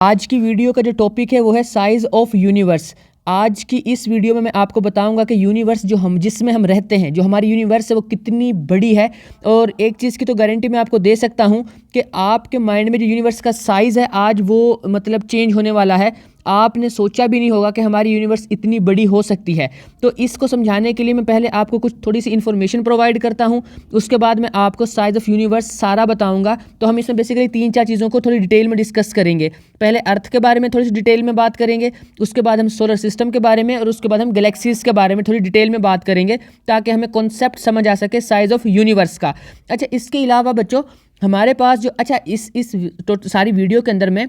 आज की वीडियो का जो टॉपिक है वो है साइज़ ऑफ यूनिवर्स। आज की इस वीडियो में मैं आपको बताऊंगा कि यूनिवर्स जिसमें हम रहते हैं, जो हमारी यूनिवर्स है वो कितनी बड़ी है। और एक चीज़ की तो गारंटी मैं आपको दे सकता हूं कि आपके माइंड में जो यूनिवर्स का साइज़ है आज वो मतलब चेंज होने वाला है। आपने सोचा भी नहीं होगा कि हमारी यूनिवर्स इतनी बड़ी हो सकती है। तो इसको समझाने के लिए मैं पहले आपको कुछ थोड़ी सी इन्फॉर्मेशन प्रोवाइड करता हूं, उसके बाद मैं आपको साइज़ ऑफ यूनिवर्स सारा बताऊंगा। तो हम इसमें बेसिकली 3-4 चीज़ों को थोड़ी डिटेल में डिस्कस करेंगे। पहले अर्थ के बारे में थोड़ी सी डिटेल में बात करेंगे, उसके बाद हम सोलर सिस्टम के बारे में, और उसके बाद हम गैलेक्सीज़ के बारे में थोड़ी डिटेल में बात करेंगे ताकि हमें कॉन्सेप्ट समझ आ सके साइज़ ऑफ यूनिवर्स का। अच्छा, इसके अलावा बच्चों हमारे पास जो इस सारी वीडियो के अंदर में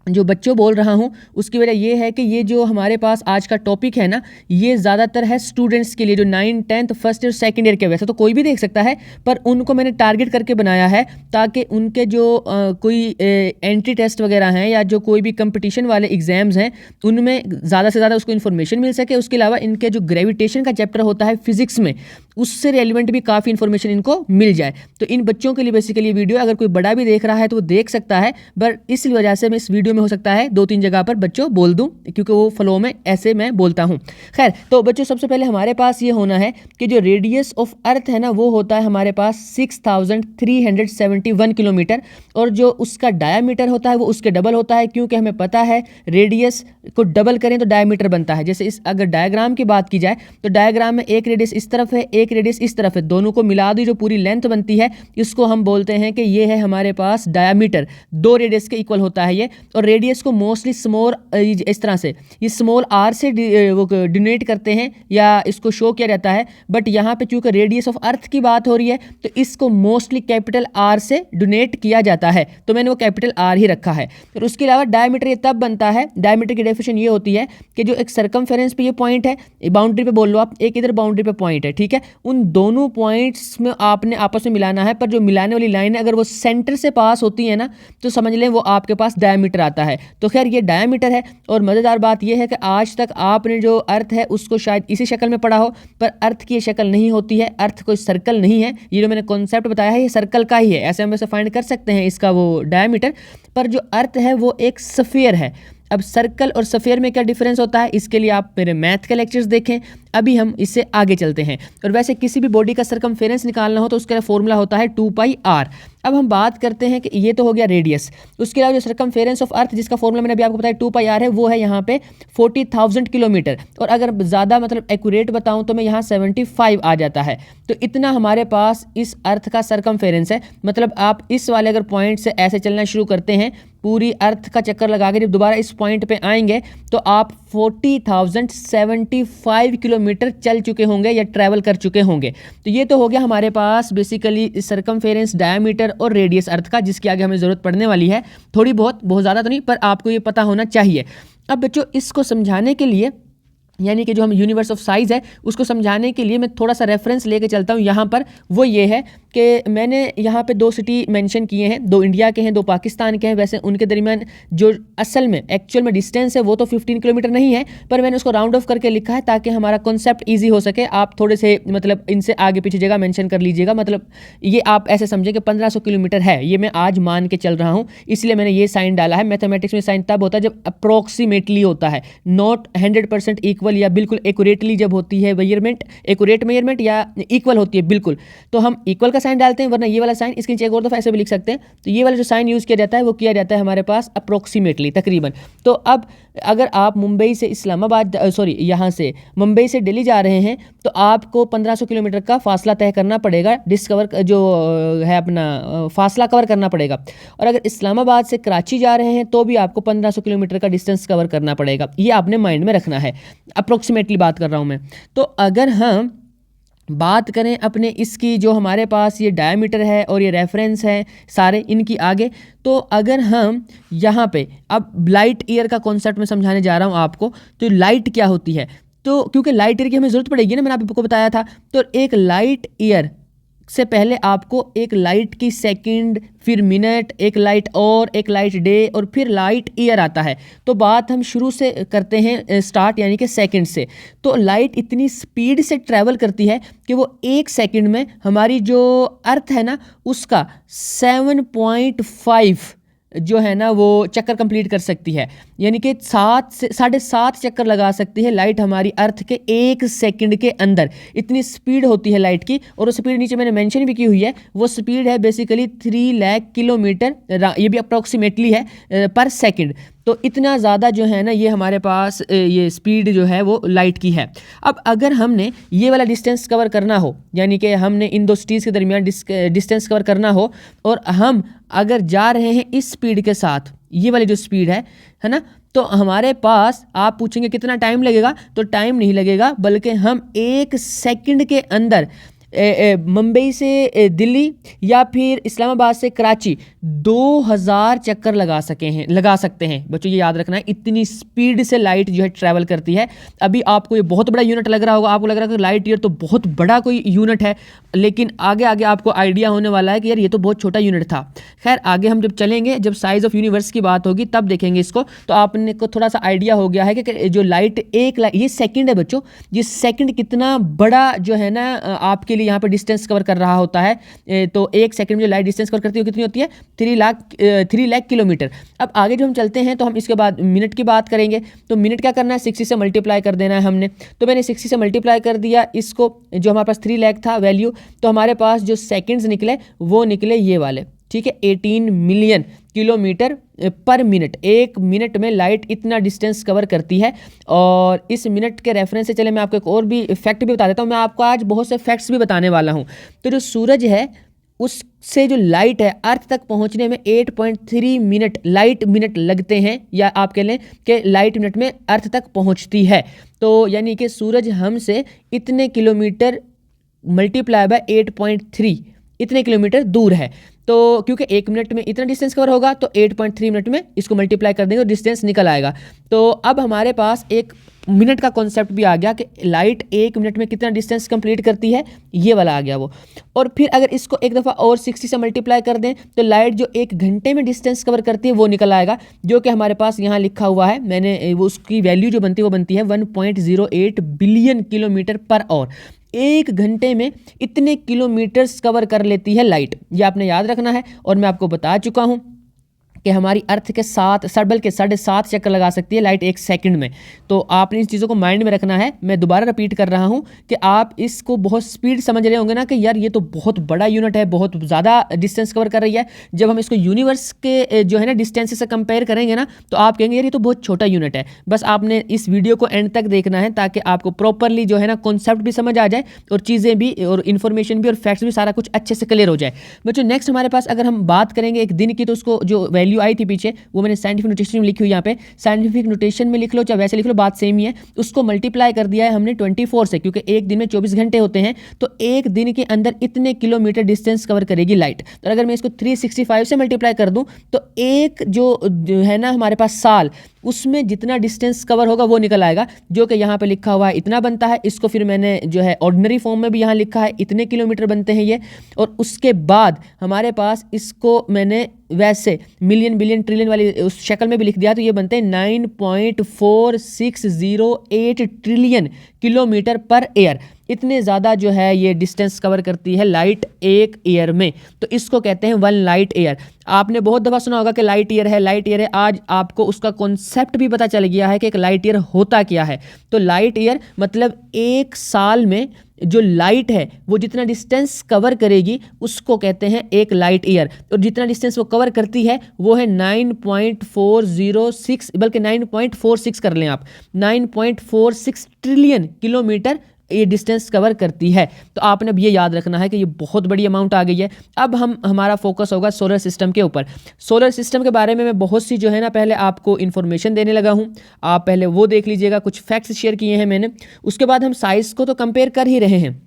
जो बच्चों बोल रहा हूँ उसकी वजह ये है कि ये जो हमारे पास आज का टॉपिक है ना, ये ज़्यादातर है स्टूडेंट्स के लिए जो 9th 10th first year second year के। वैसे तो कोई भी देख सकता है, पर उनको मैंने टारगेट करके बनाया है ताकि उनके जो कोई एंट्री टेस्ट वगैरह हैं या जो कोई भी कंपटीशन वाले एग्ज़ाम्स हैं उनमें ज़्यादा से ज़्यादा उसको इन्फॉर्मेशन मिल सके। उसके अलावा इनके जो ग्रेविटेशन का चैप्टर होता है फिजिक्स में, उससे रेलिवेंट भी काफ़ी इन्फॉर्मेशन इनको मिल जाए। तो इन बच्चों के लिए बेसिकली वीडियो अगर कोई बड़ा भी देख रहा है तो वो देख सकता है, पर इस वजह से मैं इस वीडियो में हो सकता है 2-3 जगह पर बच्चों बोल दूं क्योंकि वो फ्लो में ऐसे मैं बोलता हूं। खैर, तो बच्चों सबसे पहले हमारे पास ये होना है कि जो रेडियस ऑफ अर्थ है ना वो होता है हमारे पास 6371 किलोमीटर, और जो उसका डायामीटर होता है वो उसके डबल होता है, क्योंकि हमें पता है रेडियस को डबल करें तो डायामीटर बनता है। जैसे अगर डायग्राम की बात की जाए तो डायग्राम में एक रेडियस इस तरफ है, एक रेडियस इस तरफ है, दोनों को मिला दी जो पूरी लेंथ बनती है इसको हम बोलते हैं कि ये है हमारे पास डायामीटर। 2 रेडियस के इक्वल होता है ये। और रेडियस को मोस्टली स्मॉल इस तरह से ये स्मॉल आर से वो डिनोट करते हैं या इसको शो किया जाता है, बट यहाँ पे चूंकि रेडियस ऑफ अर्थ की बात हो रही है तो इसको मोस्टली कैपिटल आर से डिनोट किया जाता है, तो मैंने वो कैपिटल आर ही रखा है। और उसके अलावा डायमीटर ये तब बनता है, डायमीटर की डेफिनेशन ये होती है कि जो एक सर्कमफेरेंस पे ये पॉइंट है, बाउंड्री पे बोल लो आप, एक इधर बाउंड्री पे पॉइंट है, ठीक है, उन दोनों पॉइंट्स में आपने आपस में मिलाना है, पर जो मिलाने वाली लाइन है अगर वो सेंटर से पास होती है ना तो समझ लें वो आपके पास डायमीटर आता है। तो खैर ये डायमीटर है। और मज़ेदार बात यह है कि आज तक आपने जो अर्थ है उसको शायद इसी शक्ल में पढ़ा हो, पर अर्थ की ये शक्ल नहीं होती है। अर्थ कोई सर्कल नहीं है, ये जो मैंने कॉन्सेप्ट बताया है ये सर्कल का ही है, ऐसे हम फाइंड कर सकते हैं इसका वो डायमीटर। पर जो अर्थ है वो एक स्फीयर है। अब सर्कल और स्फीयर में क्या डिफरेंस होता है इसके लिए आप मेरे मैथ के लेक्चर्स देखें, अभी हम इससे आगे चलते हैं। और वैसे किसी भी बॉडी का सर्कमफेरेंस निकालना हो तो उसका फॉर्मूला होता है 2πr। अब हम बात करते हैं कि ये तो हो गया रेडियस, उसके अलावा जो सर्कमफेरेंस ऑफ अर्थ जिसका फॉर्मूला मैंने अभी आपको बताया 2πr है, वो है यहाँ पे 40,000 किलोमीटर। और अगर ज़्यादा मतलब एक्यूरेट बताऊँ तो मैं यहाँ 75 आ जाता है। तो इतना हमारे पास इस अर्थ का सर्कमफेरेंस है। मतलब आप इस वाले अगर पॉइंट से ऐसे चलना शुरू करते हैं, पूरी अर्थ का चक्कर लगा के जब दोबारा इस पॉइंट पे आएंगे तो आप 40,075 किलोमीटर चल चुके होंगे या ट्रैवल कर चुके होंगे। तो ये तो हो गया हमारे पास बेसिकली सर्कमफेरेंस, डायमीटर और रेडियस अर्थ का, जिसकी आगे हमें ज़रूरत पड़ने वाली है थोड़ी बहुत ज़्यादा तो नहीं, पर आपको ये पता होना चाहिए। अब बच्चों इसको समझाने के लिए, यानी कि जो हम यूनिवर्स ऑफ साइज़ है उसको समझाने के लिए मैं थोड़ा सा रेफरेंस लेके चलता हूँ यहाँ पर। वो ये है कि मैंने यहाँ पे 2 सिटी मेंशन किए हैं, 2 इंडिया के हैं, 2 पाकिस्तान के हैं। वैसे उनके दरमियान जो असल में एक्चुअल में डिस्टेंस है वो तो 15 किलोमीटर नहीं है, पर मैंने उसको राउंड ऑफ करके लिखा है ताकि हमारा कॉन्सेप्ट ईजी हो सके। आप थोड़े से मतलब इनसे आगे पीछे जगह मैंशन कर लीजिएगा, मतलब ये आप ऐसे समझे कि 1500 किलोमीटर है, ये मैं आज मान के चल रहा हूँ, इसलिए मैंने ये साइन डाला है। मैथमेटिक्स में साइन तब होता है जब अप्रोक्सीमेटली होता है, नॉट 100% इक्वल या बिल्कुल एक्यूरेटली जब होती है मेजरमेंट, एक्यूरेट मेजरमेंट या इक्वल होती है बिल्कुल, तो हम इक्वल का साइन डालते हैं, वरना ये वाला साइन इसके नीचे एक और दफा ऐसे भी लिख सकते हैं। तो ये वाला जो साइन यूज़ किया जाता है वो किया जाता है हमारे पास अप्रोक्सीमेटली, तकरीबन। तो अब अगर आप मुंबई से इस्लामाबाद यहाँ से मुंबई से दिल्ली जा रहे हैं तो आपको 1500 किलोमीटर का फासला तय करना पड़ेगा, जो है अपना फासला कवर करना पड़ेगा। और अगर इस्लामाबाद से कराची जा रहे हैं तो भी आपको 1500 किलोमीटर का डिस्टेंस कवर करना पड़ेगा, ये आपने माइंड में रखना है। अप्रोक्सीमेटली बात कर रहा हूँ मैं। तो अगर हम बात करें अपने इसकी, जो हमारे पास ये डायमीटर है और ये रेफरेंस है सारे इनकी आगे, तो अगर हम यहाँ पे अब लाइट ईयर का कॉन्सेप्ट में समझाने जा रहा हूँ आपको, तो लाइट क्या होती है, तो क्योंकि लाइट ईयर की हमें ज़रूरत पड़ेगी ना, मैंने आपको बताया था। तो एक लाइट ईयर से पहले आपको एक लाइट की सेकंड, फिर मिनट, एक लाइट और, एक लाइट डे, और फिर लाइट ईयर आता है। तो बात हम शुरू से करते हैं स्टार्ट, यानी कि सेकंड से। तो लाइट इतनी स्पीड से ट्रैवल करती है कि वो 1 सेकंड में हमारी जो अर्थ है ना उसका 7.5 जो है ना वो चक्कर कंप्लीट कर सकती है, यानी कि 7 से 7.5 चक्कर लगा सकती है लाइट हमारी अर्थ के 1 सेकंड के अंदर। इतनी स्पीड होती है लाइट की, और वो स्पीड नीचे मैंने मेंशन भी की हुई है। वो स्पीड है बेसिकली 3 लाख किलोमीटर, ये भी अप्रॉक्सीमेटली है पर सेकंड। तो इतना ज़्यादा जो है ना ये हमारे पास ये स्पीड जो है वो लाइट की है। अब अगर हमने ये वाला डिस्टेंस कवर करना हो, यानी कि हमने इन दो सिटीज़ के दरमियान डिस्टेंस कवर करना हो, और हम अगर जा रहे हैं इस स्पीड के साथ, ये वाली जो स्पीड है ना, तो हमारे पास, आप पूछेंगे कितना टाइम लगेगा, तो टाइम नहीं लगेगा, बल्कि हम 1 सेकंड के अंदर मुंबई से दिल्ली या फिर इस्लामाबाद से कराची 2000 चक्कर लगा सकते हैं। बच्चों ये याद रखना है, इतनी स्पीड से लाइट जो है ट्रैवल करती है। अभी आपको ये बहुत बड़ा यूनिट लग रहा होगा, आपको लग रहा है कि लाइट ईयर तो बहुत बड़ा कोई यूनिट है, लेकिन आगे आगे आपको आइडिया होने वाला है कि यार ये तो बहुत छोटा यूनिट था। खैर आगे हम जब चलेंगे, जब साइज़ ऑफ यूनिवर्स की बात होगी तब देखेंगे इसको, तो आपने को थोड़ा सा आइडिया हो गया है कि जो लाइट ये सेकंड है बच्चों, ये सेकंड कितना बड़ा जो है ना आपके लिए यहाँ पर डिस्टेंस कवर कर रहा होता है। तो 1 सेकंड में जो लाइट डिस्टेंस कवर करती है कितनी होती है, 3 लाख किलोमीटर। अब आगे जो हम चलते हैं तो हम इसके बाद मिनट की बात करेंगे। तो मिनट क्या करना है, 60 से मल्टीप्लाई कर देना है हमने। तो मैंने 60 से मल्टीप्लाई कर दिया इसको, जो हमारे पास 3 लाख था वैल्यू, तो हमारे पास जो सेकंड्स निकले वो निकले ये वाले, ठीक है, 18 मिलियन किलोमीटर पर मिनट। 1 मिनट में लाइट इतना डिस्टेंस कवर करती है। और इस मिनट के रेफरेंस से चले मैं आपको एक और भी फैक्ट भी बता देता हूँ। मैं आपको आज बहुत से फैक्ट्स भी बताने वाला हूँ। तो जो सूरज है उससे जो लाइट है अर्थ तक पहुंचने में 8.3 मिनट लाइट मिनट लगते हैं, या आप कह लें कि लाइट मिनट में अर्थ तक पहुंचती है। तो यानी कि सूरज हमसे इतने किलोमीटर मल्टीप्लाई बाय 8.3 इतने किलोमीटर दूर है। तो क्योंकि 1 मिनट में इतना डिस्टेंस कवर होगा, तो 8.3 मिनट में इसको मल्टीप्लाई कर देंगे और डिस्टेंस निकल आएगा। तो अब हमारे पास एक मिनट का कॉन्सेप्ट भी आ गया कि लाइट 1 मिनट में कितना डिस्टेंस कंप्लीट करती है, ये वाला आ गया वो। और फिर अगर इसको एक दफ़ा और 60 से मल्टीप्लाई कर दें तो लाइट जो 1 घंटे में डिस्टेंस कवर करती है वो निकल आएगा, जो कि हमारे पास यहाँ लिखा हुआ है। मैंने वो उसकी वैल्यू जो बनती है वो बनती है 1.08 बिलियन किलोमीटर पर आवर। 1 घंटे में इतने किलोमीटर्स कवर कर लेती है लाइट, ये आपने याद रखना है। और मैं आपको बता चुका हूँ कि हमारी अर्थ के 7.5 चक्कर लगा सकती है लाइट 1 सेकंड में। तो आपने इस चीज़ों को माइंड में रखना है। मैं दोबारा रिपीट कर रहा हूँ कि आप इसको बहुत स्पीड समझ रहे होंगे ना कि यार ये तो बहुत बड़ा यूनिट है, बहुत ज़्यादा डिस्टेंस कवर कर रही है। जब हम इसको यूनिवर्स के जो है ना डिस्टेंस से कंपेयर करेंगे ना, तो आप कहेंगे यार ये तो बहुत छोटा यूनिट है। बस आपने इस वीडियो को एंड तक देखना है ताकि आपको प्रॉपरली जो है ना कॉन्सेप्ट भी समझ आ जाए, और चीज़ें भी, और इन्फॉर्मेशन भी, और फैक्ट्स भी, सारा कुछ अच्छे से क्लियर हो जाए। बच्चों नेक्स्ट हमारे पास अगर हम बात करेंगे एक दिन की, तो उसको जो वैल्यू आई थी पीछे वो मैंने साइंटिफिक नोटेशन में लिखी हुई, यहाँ पे साइंटिफिक नोटेशन में लिख लो चाहे वैसे लिख लो, बात सेम ही है। उसको मल्टीप्लाई कर दिया है हमने 24 से, क्योंकि एक दिन में 24 घंटे होते हैं। तो एक दिन के अंदर इतने किलोमीटर डिस्टेंस कवर करेगी लाइट। तो अगर मैं इसको 365 से मल्टीप्लाई कर दूं तो एक जो है ना हमारे पास साल, उसमें जितना डिस्टेंस कवर होगा वो निकल आएगा, जो कि यहाँ पे लिखा हुआ है इतना बनता है। इसको फिर मैंने जो है ऑर्डिनरी फॉर्म में भी यहाँ लिखा है इतने किलोमीटर बनते हैं ये। और उसके बाद हमारे पास इसको मैंने वैसे मिलियन बिलियन ट्रिलियन वाली उस शक्ल में भी लिख दिया, तो ये बनते हैं 9.4608 ट्रिलियन किलोमीटर पर ईयर। इतने ज़्यादा जो है ये डिस्टेंस कवर करती है लाइट 1 ईयर में। तो इसको कहते हैं 1 लाइट ईयर। आपने बहुत दफ़ा सुना होगा कि लाइट ईयर है, लाइट ईयर है। आज आपको उसका कॉन्सेप्ट भी पता चल गया है कि एक लाइट ईयर होता क्या है। तो लाइट ईयर मतलब 1 साल में जो लाइट है वो जितना डिस्टेंस कवर करेगी उसको कहते हैं 1 लाइट ईयर। और जितना डिस्टेंस वो कवर करती है वो है 9.406, बल्कि 9.46 कर लें आप, 9.46 ट्रिलियन किलोमीटर ये डिस्टेंस कवर करती है। तो आपने अब ये याद रखना है कि ये बहुत बड़ी अमाउंट आ गई है। अब हमारा फोकस होगा सोलर सिस्टम के ऊपर। सोलर सिस्टम के बारे में मैं बहुत सी जो है ना पहले आपको इन्फॉर्मेशन देने लगा हूँ, आप पहले वो देख लीजिएगा। कुछ फैक्ट्स शेयर किए हैं मैंने, उसके बाद हम साइज़ को तो कंपेयर कर ही रहे हैं।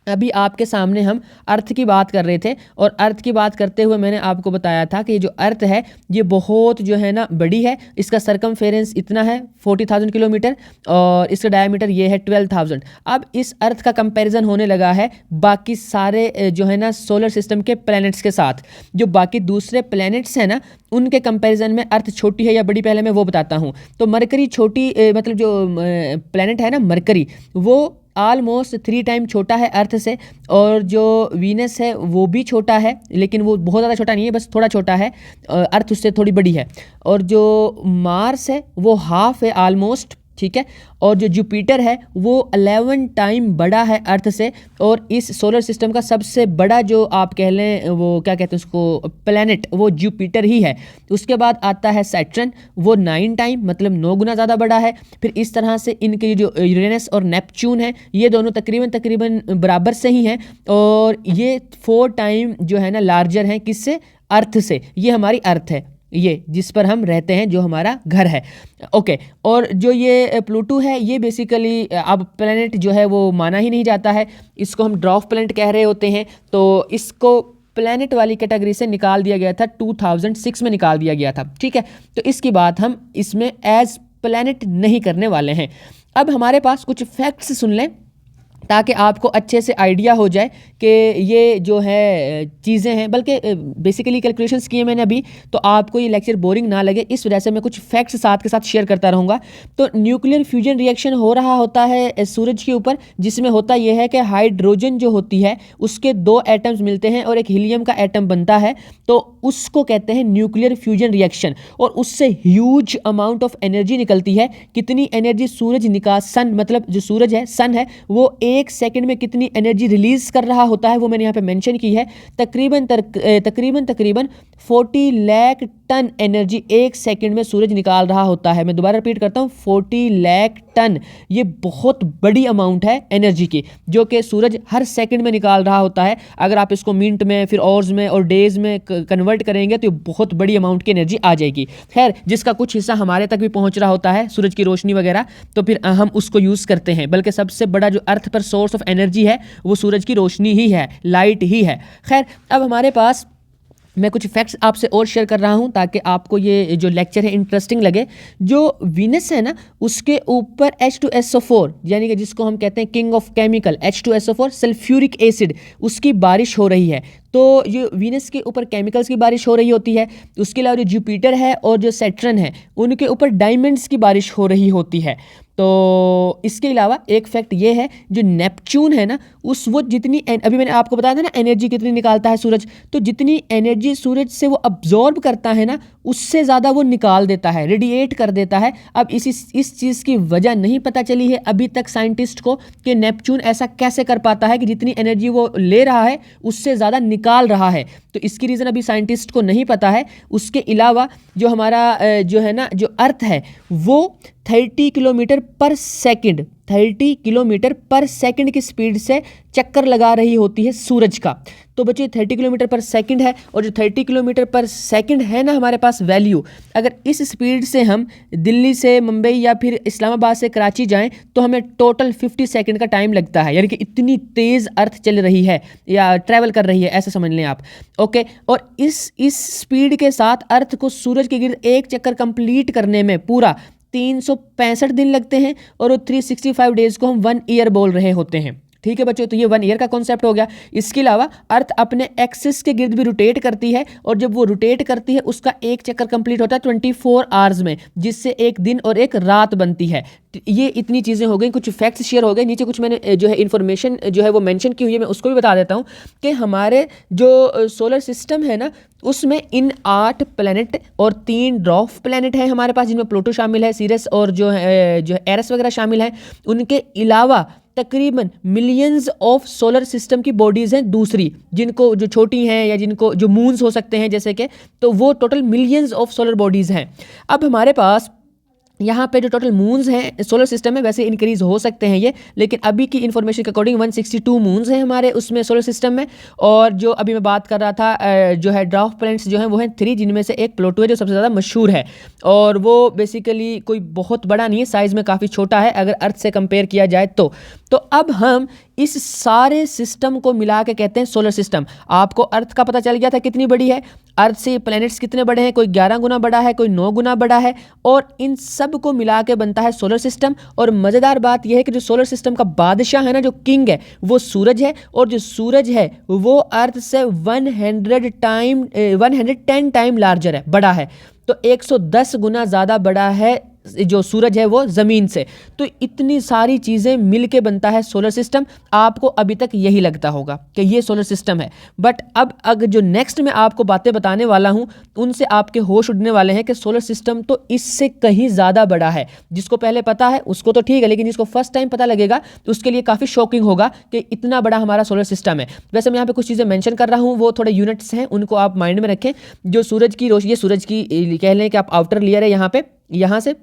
अभी आपके सामने हम अर्थ की बात कर रहे थे, और अर्थ की बात करते हुए मैंने आपको बताया था कि ये जो अर्थ है ये बहुत जो है ना बड़ी है। इसका सरकमफेरेंस इतना है 40,000 किलोमीटर, और इसका डायमीटर ये है 12,000। अब इस अर्थ का कंपैरिजन होने लगा है बाकी सारे जो है ना सोलर सिस्टम के प्लैनेट्स के साथ। जो बाकी दूसरे प्लैनेट्स हैं ना उनके कंपैरिजन में अर्थ छोटी है या बड़ी, पहले मैं वो बताता हूँ। तो मरकरी छोटी, मतलब जो प्लैनेट है ना मरकरी, वो ऑलमोस्ट 3 टाइम छोटा है अर्थ से, और जो वीनस है वो भी छोटा है, लेकिन वो बहुत ज़्यादा छोटा नहीं है, बस थोड़ा छोटा है, अर्थ उससे थोड़ी बड़ी है। और जो मार्स है वो हाफ है ऑलमोस्ट, ठीक है। और जो जुपिटर है वो 11 टाइम बड़ा है अर्थ से, और इस सोलर सिस्टम का सबसे बड़ा जो आप कह लें वो क्या कहते हैं उसको प्लैनेट, वो जुपिटर ही है। उसके बाद आता है सैटर्न, वो 9 टाइम मतलब 9 गुना ज़्यादा बड़ा है। फिर इस तरह से इनके जो यूरेनस और नेपच्यून है ये दोनों तकरीबन बराबर से ही हैं, और ये 4 टाइम जो है ना लार्जर हैं किससे, अर्थ से। ये हमारी अर्थ है, ये जिस पर हम रहते हैं, जो हमारा घर है, ओके। और जो ये प्लूटो है ये बेसिकली अब प्लैनेट जो है वो माना ही नहीं जाता है, इसको हम ड्वार्फ प्लैनेट कह रहे होते हैं। तो इसको प्लैनेट वाली कैटेगरी से निकाल दिया गया था, 2006 में निकाल दिया गया था, ठीक है। तो इसकी बात हम इसमें एज प्लैनेट नहीं करने वाले हैं। अब हमारे पास कुछ फैक्ट्स सुन लें ताकि आपको अच्छे से आइडिया हो जाए कि ये जो है चीज़ें हैं, बल्कि बेसिकली कैलकुलेशंस किए मैंने अभी, तो आपको ये लेक्चर बोरिंग ना लगे इस वजह से मैं कुछ फैक्ट्स साथ के साथ शेयर करता रहूँगा। तो न्यूक्लियर फ्यूजन रिएक्शन हो रहा होता है सूरज के ऊपर, जिसमें होता यह है कि हाइड्रोजन जो होती है उसके 2 एटम्स मिलते हैं और एक हीलियम का एटम बनता है, तो उसको कहते हैं न्यूक्लियर फ्यूजन रिएक्शन। और उससे ह्यूज अमाउंट ऑफ एनर्जी निकलती है। कितनी एनर्जी सूरज सन मतलब जो सूरज है, सन है, वो 1 सेकंड में कितनी एनर्जी रिलीज कर रहा होता है वो मैंने यहाँ पे मेंशन की है। तकरीबन 40 लाख टन एनर्जी 1 सेकंड में सूरज निकाल रहा होता है। मैं दोबारा रिपीट करता हूँ, 40 लाख टन। ये बहुत बड़ी अमाउंट है एनर्जी की, जो कि सूरज हर सेकंड में निकाल रहा होता है। अगर आप इसको मिनट में, फिर आवर्स में और डेज में कन्वर्ट करेंगे तो ये बहुत बड़ी अमाउंट की एनर्जी आ जाएगी। खैर, जिसका कुछ हिस्सा हमारे तक भी पहुंच रहा होता है, सूरज की रोशनी वगैरह, तो फिर हम उसको यूज़ करते हैं। बल्कि सबसे बड़ा जो अर्थ पर सोर्स ऑफ एनर्जी है वो सूरज की रोशनी ही है, लाइट ही है। खैर, अब हमारे पास मैं कुछ फैक्ट्स आपसे और शेयर कर रहा हूं ताकि आपको ये जो लेक्चर है इंटरेस्टिंग लगे। जो वीनस है ना, उसके ऊपर H2SO4 यानी कि जिसको हम कहते हैं king of chemical, H2SO4 sulphuric acid, उसकी बारिश हो रही है। तो ये वीनस के ऊपर केमिकल्स की बारिश हो रही होती है। उसके अलावा जो जुपिटर है और जो सैटर्न है उनके ऊपर डायमंड्स की बारिश हो रही होती है। तो इसके अलावा एक फैक्ट ये है, जो नेपच्यून है ना, वो जितनी अभी मैंने आपको बताया था ना एनर्जी कितनी निकालता है सूरज, तो जितनी एनर्जी सूरज से वो अब्जॉर्ब करता है ना, उससे ज़्यादा वो निकाल देता है, रेडिएट कर देता है। अब इस चीज़ की वजह नहीं पता चली है अभी तक साइंटिस्ट को कि नेपच्यून ऐसा कैसे कर पाता है कि जितनी एनर्जी वो ले रहा है उससे ज़्यादा निकाल रहा है। तो इसकी रीज़न अभी साइंटिस्ट को नहीं पता है। उसके अलावा जो हमारा जो है ना, जो अर्थ है वो 30 किलोमीटर पर सेकंड 30 किलोमीटर पर सेकंड की स्पीड से चक्कर लगा रही होती है सूरज का। तो बच्चे 30 किलोमीटर पर सेकंड है, और जो 30 किलोमीटर पर सेकंड है ना हमारे पास वैल्यू, अगर इस स्पीड से हम दिल्ली से मुंबई या फिर इस्लामाबाद से कराची जाएं तो हमें टोटल 50 सेकंड का टाइम लगता है। यानी कि इतनी तेज़ अर्थ चल रही है या ट्रैवल कर रही है, ऐसा समझ लें आप, ओके। और इस स्पीड के साथ अर्थ को सूरज के गिर्द एक चक्कर कंप्लीट करने में पूरा 365 दिन लगते हैं, और 365 डेज को हम 1 ईयर बोल रहे होते हैं। ठीक है बच्चों, तो ये 1 ईयर का कॉन्सेप्ट हो गया। इसके अलावा अर्थ अपने एक्सिस के गिर्द भी रोटेट करती है, और जब वो रोटेट करती है उसका एक चक्कर कंप्लीट होता है 24 आवर्स में, जिससे एक दिन और एक रात बनती है। ये इतनी चीज़ें हो गई, कुछ फैक्ट्स शेयर हो गए। नीचे कुछ मैंने जो है इन्फॉर्मेशन जो है वो मेंशन की हुई है, मैं उसको भी बता देता हूँ कि हमारे जो सोलर सिस्टम है ना, उसमें इन 8 प्लैनेट और 3 ड्वार्फ प्लैनेट हैं हमारे पास, जिनमें प्लूटो शामिल है, सीरियस और जो है एरस वगैरह शामिल है। उनके अलावा तकरीबन मिलियंस ऑफ सोलर सिस्टम की बॉडीज़ हैं दूसरी, जिनको जो छोटी हैं या जिनको जो मून्स हो सकते हैं जैसे कि, तो वो total millions of solar bodies हैं। अब हमारे पास यहाँ पे जो टोटल मून्स हैं सोलर सिस्टम में, वैसे इंक्रीज़ हो सकते हैं ये, लेकिन अभी की इन्फॉर्मेशन के अकॉर्डिंग 162 मून्स हैं हमारे उसमें सोलर सिस्टम में। और जो अभी मैं बात कर रहा था जो है ड्वार्फ प्लैनेट्स जो हैं वो हैं 3, जिनमें से एक प्लूटो है जो सबसे ज़्यादा मशहूर है, और वो बेसिकली कोई बहुत बड़ा नहीं है, साइज़ में काफ़ी छोटा है अगर अर्थ से कंपेयर किया जाए तो अब हम इस सारे सिस्टम को मिला के कहते हैं सोलर सिस्टम। आपको अर्थ का पता चल गया था कितनी बड़ी है, अर्थ से प्लैनेट्स कितने बड़े हैं, कोई 11 गुना बड़ा है, कोई 9 गुना बड़ा है, और इन सब को मिला के बनता है सोलर सिस्टम। और मज़ेदार बात यह है कि जो सोलर सिस्टम का बादशाह है ना, जो किंग है, वो सूरज है, और जो सूरज है वो अर्थ से 110 टाइम लार्जर है, बड़ा है। तो 110 गुना ज़्यादा बड़ा है जो सूरज है वो ज़मीन से। तो इतनी सारी चीज़ें मिलके बनता है सोलर सिस्टम। आपको अभी तक यही लगता होगा कि ये सोलर सिस्टम है, बट अब अगर जो नेक्स्ट मैं आपको बातें बताने वाला हूँ उनसे आपके होश उड़ने वाले हैं कि सोलर सिस्टम तो इससे कहीं ज़्यादा बड़ा है। जिसको पहले पता है उसको तो ठीक है, लेकिन जिसको फर्स्ट टाइम पता लगेगा तो उसके लिए काफ़ी शॉकिंग होगा कि इतना बड़ा हमारा सोलर सिस्टम है। वैसे मैं यहाँ पे कुछ चीज़ें मेंशन कर रहा हूँ, वो थोड़े यूनिट्स हैं, उनको आप माइंड में रखें। जो सूरज की रोशनी, ये सूरज की कह लें कि आप आउटर लेयर है, यहाँ पे यहाँ से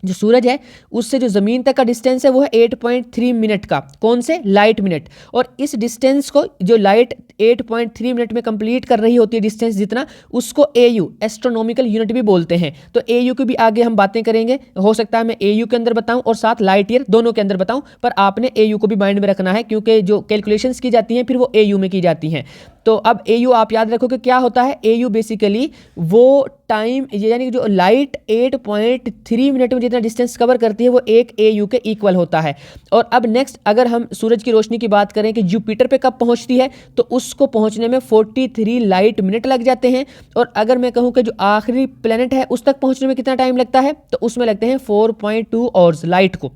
जो सूरज है उससे जो ज़मीन तक का डिस्टेंस है वो है 8.3 मिनट का। कौन से? Light minute. और इस डिस्टेंस को जो लाइट 8.3 मिनट में कंप्लीट कर रही होती है डिस्टेंस जितना, उसको AU एस्ट्रोनॉमिकल यूनिट भी बोलते हैं। तो AU की भी आगे हम बातें करेंगे, हो सकता है मैं AU के अंदर बताऊं और साथ लाइट ईयर दोनों के अंदर बताऊं, पर आपने AU को भी माइंड में रखना है क्योंकि जो कैलकुलेशंस की जाती हैं फिर वो AU में की जाती हैं। तो अब AU आप याद रखो कि क्या होता है। AU बेसिकली वो टाइम, यानी कि जो लाइट 8.3 मिनट में जितना डिस्टेंस कवर करती है वो एक AU के इक्वल होता है। और अब नेक्स्ट अगर हम सूरज की रोशनी की बात करें कि जुपिटर पे कब पहुंचती है, तो उसको पहुंचने में 43 लाइट मिनट लग जाते हैं। और अगर मैं कहूं कि जो आखिरी प्लेनेट है उस तक पहुंचने में कितना टाइम लगता है, तो उसमें लगते हैं 4.2 आवर्स लाइट को।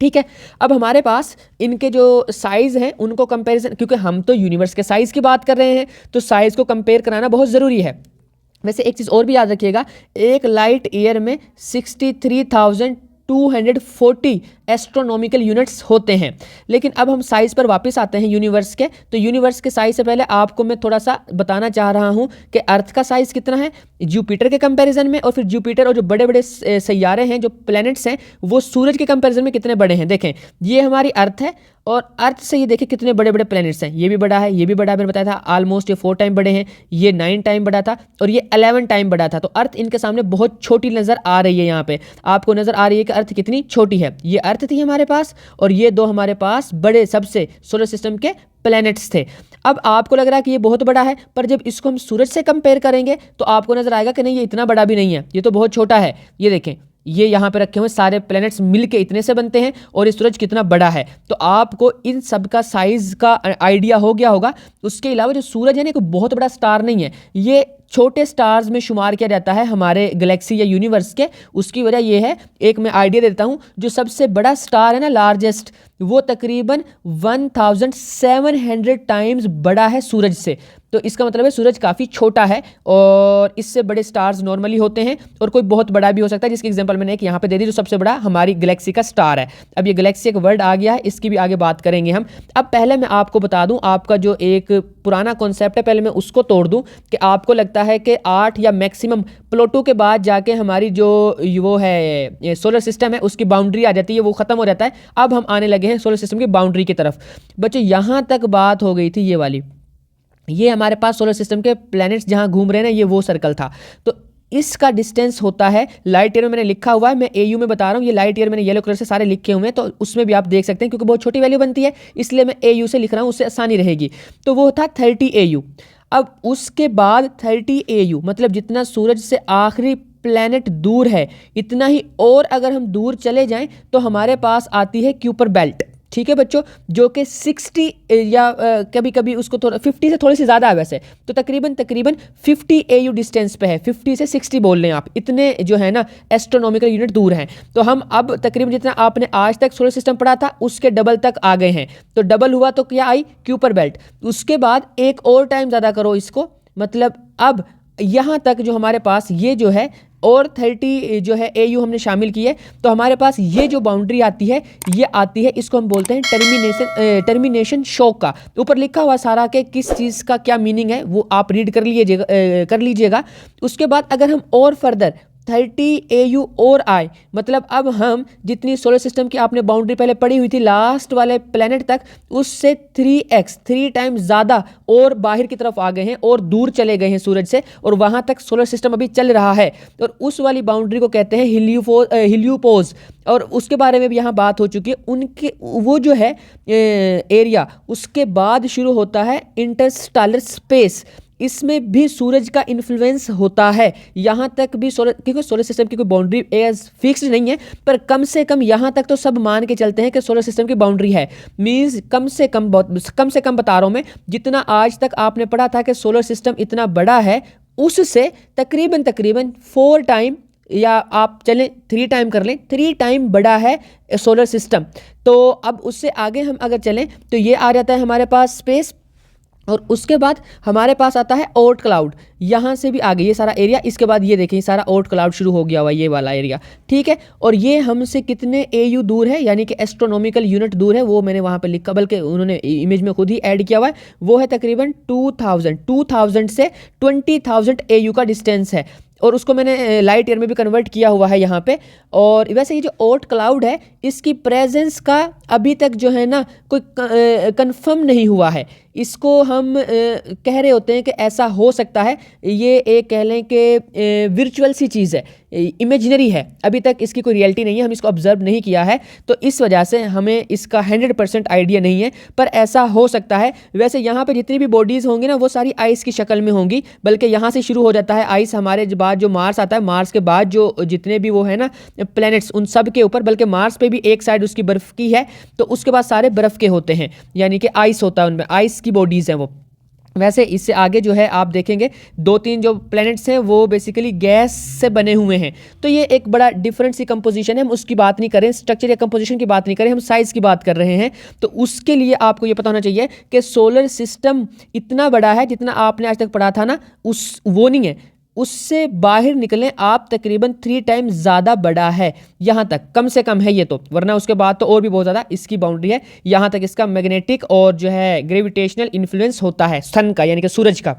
ठीक है, अब हमारे पास इनके जो साइज़ हैं उनको कंपैरिजन, क्योंकि हम तो यूनिवर्स के साइज़ की बात कर रहे हैं तो साइज़ को कंपेयर कराना बहुत ज़रूरी है। वैसे एक चीज़ और भी याद रखिएगा, एक लाइट ईयर में 63,240 एस्ट्रोनॉमिकल यूनिट्स होते हैं। लेकिन अब हम साइज़ पर वापस आते हैं यूनिवर्स के। तो यूनिवर्स के साइज़ से पहले आपको मैं थोड़ा सा बताना चाह रहा हूं कि अर्थ का साइज़ कितना है जुपिटर के कंपैरिजन में, और फिर जुपिटर और जो बड़े बड़े सैयारे हैं, जो प्लैनेट्स हैं, वो सूरज के कंपैरिजन में कितने बड़े हैं। देखें, ये हमारी अर्थ है और अर्थ से ये देखिए कितने बड़े बड़े प्लैनेट्स हैं। ये भी बड़ा है, ये भी बड़ा है, मैंने बताया था ऑलमोस्ट ये 4 टाइम बड़े हैं, ये 9 टाइम बड़ा था और ये 11 टाइम बड़ा था। तो अर्थ इनके सामने बहुत छोटी नज़र आ रही है। यहाँ पे आपको नज़र आ रही है कि अर्थ कितनी छोटी है। ये अर्थ थी हमारे पास और ये दो हमारे पास बड़े सबसे सोलर सिस्टम के प्लैनेट्स थे। अब आपको लग रहा है कि ये बहुत बड़ा है, पर जब इसको हम सूरज से कंपेयर करेंगे तो आपको नज़र आएगा कि नहीं, ये इतना बड़ा भी नहीं है, ये तो बहुत छोटा है। ये देखें, ये यहाँ पे रखे हुए सारे प्लैनेट्स मिलके इतने से बनते हैं और ये सूरज कितना बड़ा है। तो आपको इन सब का साइज का आइडिया हो गया होगा। उसके अलावा जो सूरज है ना, कोई बहुत बड़ा स्टार नहीं है, ये छोटे स्टार्स में शुमार किया जाता है हमारे गैलेक्सी या यूनिवर्स के। उसकी वजह यह है, एक मैं आइडिया देता हूँ, जो सबसे बड़ा स्टार है ना, लार्जेस्ट, वो तकरीबन 1700 टाइम्स बड़ा है सूरज से। तो इसका मतलब है सूरज काफ़ी छोटा है और इससे बड़े स्टार्स नॉर्मली होते हैं और कोई बहुत बड़ा भी हो सकता है, जिसकी एग्जांपल मैंने एक यहाँ पे दे दी, जो सबसे बड़ा हमारी गैलेक्सी का स्टार है। अब ये गैलेक्सी एक वर्ड आ गया है, इसकी भी आगे बात करेंगे हम। अब पहले मैं आपको बता दूं, आपका जो एक पुराना कॉन्सेप्ट है पहले मैं उसको तोड़ दूं कि आपको लगता है कि 8 या मैक्सिमम प्लूटो के बाद जाके हमारी जो वो है सोलर सिस्टम है उसकी बाउंड्री आ जाती है, वो ख़त्म हो जाता है। अब हम आने लगे हैं सोलर सिस्टम की बाउंड्री की तरफ। बच्चों, यहाँ तक बात हो गई थी ये वाली, ये हमारे पास सोलर सिस्टम के प्लैनेट्स जहाँ घूम रहे हैं ना, ये वो सर्कल था। तो इसका डिस्टेंस होता है, लाइट ईयर में मैंने लिखा हुआ है, मैं AU में बता रहा हूँ, ये लाइट ईयर मैंने येलो कलर से सारे लिखे हुए हैं, तो उसमें भी आप देख सकते हैं, क्योंकि बहुत छोटी वैल्यू बनती है इसलिए मैं AU से लिख रहा हूँ, उससे आसानी रहेगी। तो वो था 30 AU। अब उसके बाद 30 AU मतलब जितना सूरज से आखिरी प्लैनेट दूर है इतना ही, और अगर हम दूर चले जाएं तो हमारे पास आती है क्यूपर बेल्ट। ठीक है बच्चों, जो कि 60 या कभी कभी उसको थोड़ा 50 से थोड़ी सी ज़्यादा है वैसे, तो तकरीबन 50 AU डिस्टेंस पे है। 50 से 60 बोल लें आप, इतने जो है ना एस्ट्रोनॉमिकल यूनिट दूर हैं। तो हम अब तकरीबन जितना आपने आज तक सोलर सिस्टम पढ़ा था उसके डबल तक आ गए हैं। तो डबल हुआ तो क्या आई? Kuiper belt. उसके बाद एक और टाइम ज़्यादा करो इसको, मतलब अब यहाँ तक जो हमारे पास ये जो है और 30 जो है AU हमने शामिल की है, तो हमारे पास ये जो बाउंड्री आती है ये आती है, इसको हम बोलते हैं टर्मिनेशन शॉक का। ऊपर लिखा हुआ सारा के किस चीज़ का क्या मीनिंग है वो आप रीड कर लीजिएगा। उसके बाद अगर हम और फर्दर 30 AU और आए, मतलब अब हम जितनी सोलर सिस्टम की आपने बाउंड्री पहले पड़ी हुई थी लास्ट वाले प्लेनेट तक, उससे 3 टाइम्स ज़्यादा और बाहर की तरफ आ गए हैं और दूर चले गए हैं सूरज से, और वहाँ तक सोलर सिस्टम अभी चल रहा है। और उस वाली बाउंड्री को कहते हैं हीलियोपोज, और उसके बारे में भी यहाँ बात हो चुकी है। उनके वो जो है एरिया, उसके बाद शुरू होता है इंटरस्टेलर स्पेस। इसमें भी सूरज का इन्फ्लुएंस होता है। यहाँ तक भी क्योंकि सोलर सिस्टम की कोई बाउंड्री एज फिक्स्ड नहीं है, पर कम से कम यहाँ तक तो सब मान के चलते हैं कि सोलर सिस्टम की बाउंड्री है। मीन्स कम से कम बता रहा हूँ मैं, जितना आज तक आपने पढ़ा था कि सोलर सिस्टम इतना बड़ा है, उससे तकरीबन 4 टाइम या आप चलें 3 टाइम कर लें, 3 टाइम बड़ा है सोलर सिस्टम। तो अब उससे आगे हम अगर चलें तो ये आ जाता है हमारे पास स्पेस, और उसके बाद हमारे पास आता है ओर्ट क्लाउड। यहाँ से भी आगे ये सारा एरिया, इसके बाद ये देखें सारा ओर्ट क्लाउड शुरू हो गया हुआ ये वाला एरिया, ठीक है। और ये हमसे कितने AU दूर है, यानी कि एस्ट्रोनॉमिकल यूनिट दूर है, वो मैंने वहाँ पे लिखा, बल्कि उन्होंने इमेज में खुद ही ऐड किया हुआ है। वो है तकरीबन 2000 से 20,000 AU का डिस्टेंस है, और उसको मैंने लाइट ईयर में भी कन्वर्ट किया हुआ है यहाँ पे। और वैसे ये जो ओर्ट क्लाउड है, इसकी प्रेजेंस का अभी तक जो है ना कोई कंफर्म नहीं हुआ है। इसको हम कह रहे होते हैं कि ऐसा हो सकता है, ये एक कह लें कि विर्चुअल सी चीज़ है, इमेजिनरी है, अभी तक इसकी कोई रियलिटी नहीं है, हम इसको ऑब्जर्व नहीं किया है, तो इस वजह से हमें इसका 100% आइडिया नहीं है, पर ऐसा हो सकता है। वैसे यहाँ पे जितनी भी बॉडीज़ होंगी ना वो सारी आइस की शक्ल में होंगी, बल्कि यहाँ से शुरू हो जाता है आइस, हमारे बाद जो मार्स आता है, मार्स के बाद जो जितने भी वो है ना प्लैनेट्स, उन सब के ऊपर, बल्कि मार्स पे भी एक साइड उसकी बर्फ़ की है, तो उसके बाद सारे बर्फ़ के होते हैं, यानी कि आइस होता है उनमें, आइस की बॉडीज़ हैं वो। वैसे इससे आगे जो है आप देखेंगे 2-3 जो प्लैनेट्स हैं वो बेसिकली गैस से बने हुए हैं, तो ये एक बड़ा डिफरेंट सी कंपोजिशन है। हम उसकी बात नहीं करें, स्ट्रक्चर या कंपोजिशन की बात नहीं करें, हम साइज़ की बात कर रहे हैं। तो उसके लिए आपको ये पता होना चाहिए कि सोलर सिस्टम इतना बड़ा है, जितना आपने आज तक पढ़ा था ना, वो नहीं है, उससे बाहर निकलें आप, तकरीबन 3 टाइम ज़्यादा बड़ा है, यहाँ तक कम से कम है ये तो, वरना उसके बाद तो और भी बहुत ज़्यादा इसकी बाउंड्री है। यहाँ तक इसका मैग्नेटिक और जो है ग्रेविटेशनल इन्फ्लुएंस होता है सन का, यानी कि सूरज का।